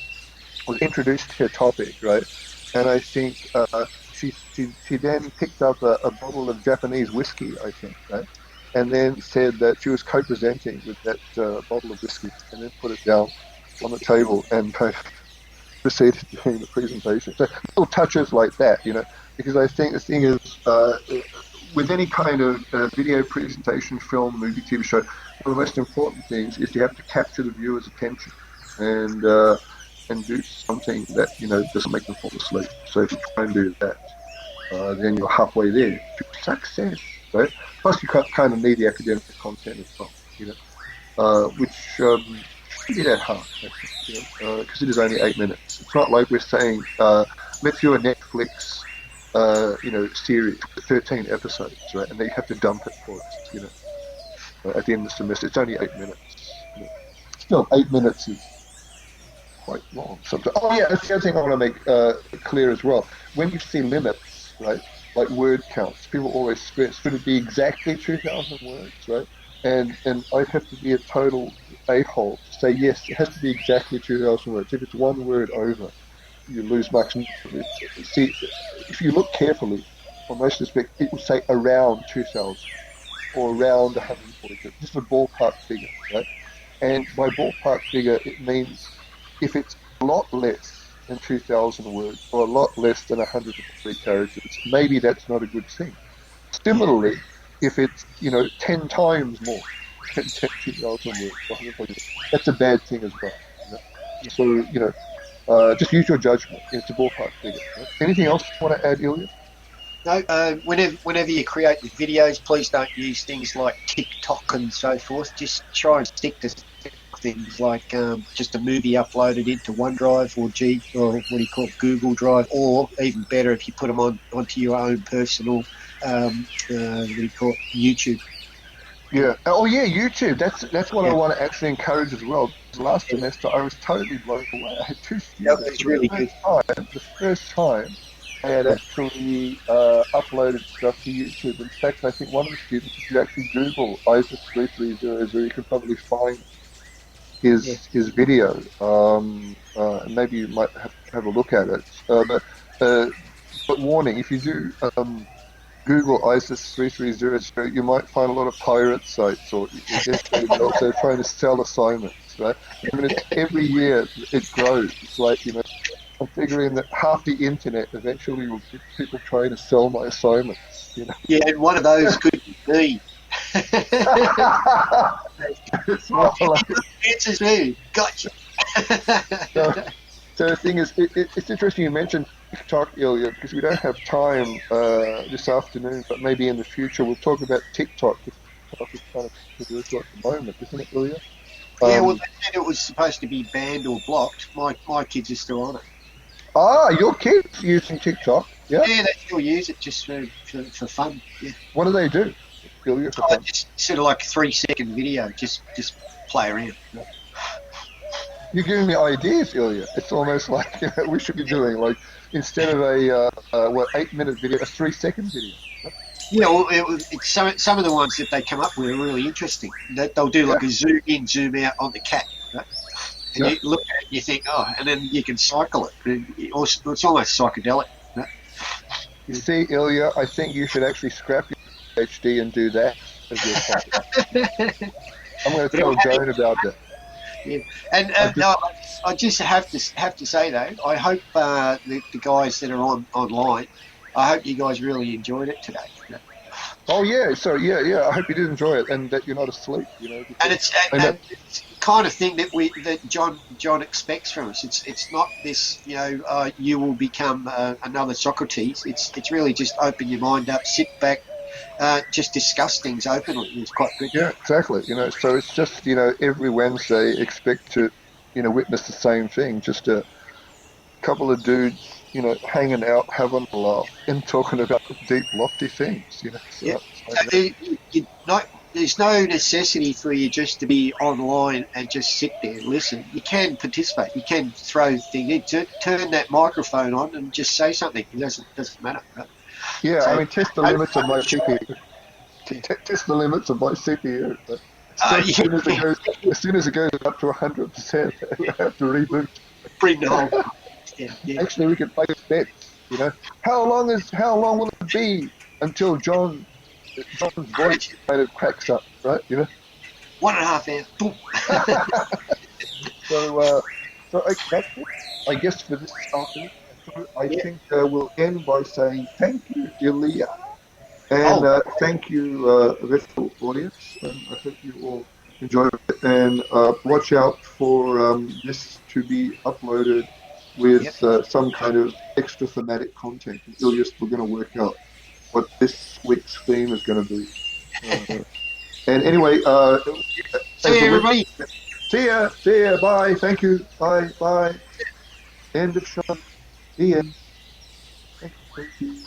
was introduced to her topic, right? And I think she then picked up a bottle of Japanese whiskey, I think, right? And then said that she was co-presenting with that bottle of whiskey, and then put it down on the table and proceeded doing the presentation. So little touches like that, you know, because I think the thing is, with any kind of video presentation, film, movie, TV show, one of the most important things is you have to capture the viewer's attention and do something that, you know, doesn't make them fall asleep. So if you try and do that, then you're halfway there to success, right? Plus, you kind of need the academic content as well, you know, which shouldn't be that hard, actually, you know, because it is only 8 minutes. It's not like we're saying, let's do a Netflix, series, 13 episodes, right? And they have to dump it for us, you know, at the end of the semester. It's only 8 minutes. You know. Still, 8 minutes is quite long sometimes. Oh yeah, that's the other thing I want to make clear as well. When you see limits, right, like word counts, people always stress, should it be exactly 2,000 words, right? And I'd have to be a total a-hole to say, yes, it has to be exactly 2,000 words. If it's one word over, you lose marks. See, if you look carefully, on most aspects, it will say around 2,000 or around 140. This is a ballpark figure, right? And by ballpark figure, it means if it's a lot less than 2,000 words or a lot less than 103 characters, maybe that's not a good thing. Similarly, if it's 10 times more, 10,000 words, 140. That's a bad thing as well. So just use your judgment. It's a ballpark figure. Right? Anything else you want to add, Ilya? No, whenever you create the videos, please don't use things like TikTok and so forth. Just try and stick to things like just a movie uploaded into OneDrive or what do you call it, Google Drive, or even better if you put them onto your own personal what do you call it, YouTube. Yeah. Oh, yeah, YouTube. That's what I Yeah, want to actually encourage as well. Last semester, I was totally blown away. I had two that students was really good. the first time I had actually uploaded stuff to YouTube. In fact, I think one of the students, if you actually Google ISIS 3300, you can probably find Yeah, his video. Maybe you might have a look at it. Uh, but warning, if you do Google ISIS 3300, you might find a lot of pirate sites, or yesterday they also trying to sell assignments, right? I mean, it's every year it grows. It's like, I'm figuring that half the internet eventually will be people trying to sell my assignments. yeah, and one of those could be me. It's Oh, more you like, did the answers too. Gotcha. so, so the thing is, it's interesting you mentioned TikTok, Ilya, because we don't have time this afternoon, but maybe in the future we'll talk about TikTok, because TikTok is kind of controversial at the moment, isn't it, Ilya? Yeah, well, Um, they said it was supposed to be banned or blocked. My kids are still on it. your kids using TikTok, yeah? Yeah, they still use it just for fun. Yeah, What do they do, Ilya, for I fun? just sort of like a 3 second video, just play around. You're giving me ideas, Ilya. It's almost like we should be doing, like, instead of a 8-minute video, a 3-second video. Yeah, well, it's some of the ones that they come up with are really interesting. They'll do Yeah, like a zoom in, zoom out on the cat, right? And yeah. you look at it, you think, oh, and then you can cycle it. It's almost psychedelic. Right? You see, Ilya, I think you should actually scrap your PhD and do that as your topic. I'm going to But it tell will have Joan about that. Yeah. And I just, no, I just have to say though, I hope the guys that are online, I hope you guys really enjoyed it today. oh yeah, so yeah. I hope you did enjoy it and that you're not asleep. And Because I know. it's the kind of thing that John expects from us. It's not this, you will become another Socrates. It's really just open your mind up, sit back, just discuss things openly. It's quite good. Yeah, exactly. So it's just every Wednesday expect to witness the same thing. Just a couple of dudes hanging out, having a laugh, and talking about deep, lofty things. So Yeah. that's So there's no necessity for you just to be online and just sit there and listen. You can participate. You can throw things in. Turn that microphone on and just say something. It doesn't matter. Right? yeah. I So mean, test the don't limits of my shy. CPU. Yeah. Test the limits of my CPU. But as soon as it Yeah. goes, as soon as it goes up to 100%, we have to reboot. Bring the whole yeah, yeah. Actually, we can place bets. How long will it be until John's voice kind of cracks up, right? 1.5 hours. Boom. That's it. I guess for this afternoon. So I Yeah. think we'll end by saying thank you, Ilya, and Oh, thank you, virtual audience. I hope you all enjoy it, and watch out for this to be uploaded yep. with some kind of extra thematic content. And Ilyas, we're going to work out what this week's theme is going to be. And anyway, See you, everybody. see ya, bye, thank you, bye. End of show. The end. Thank you.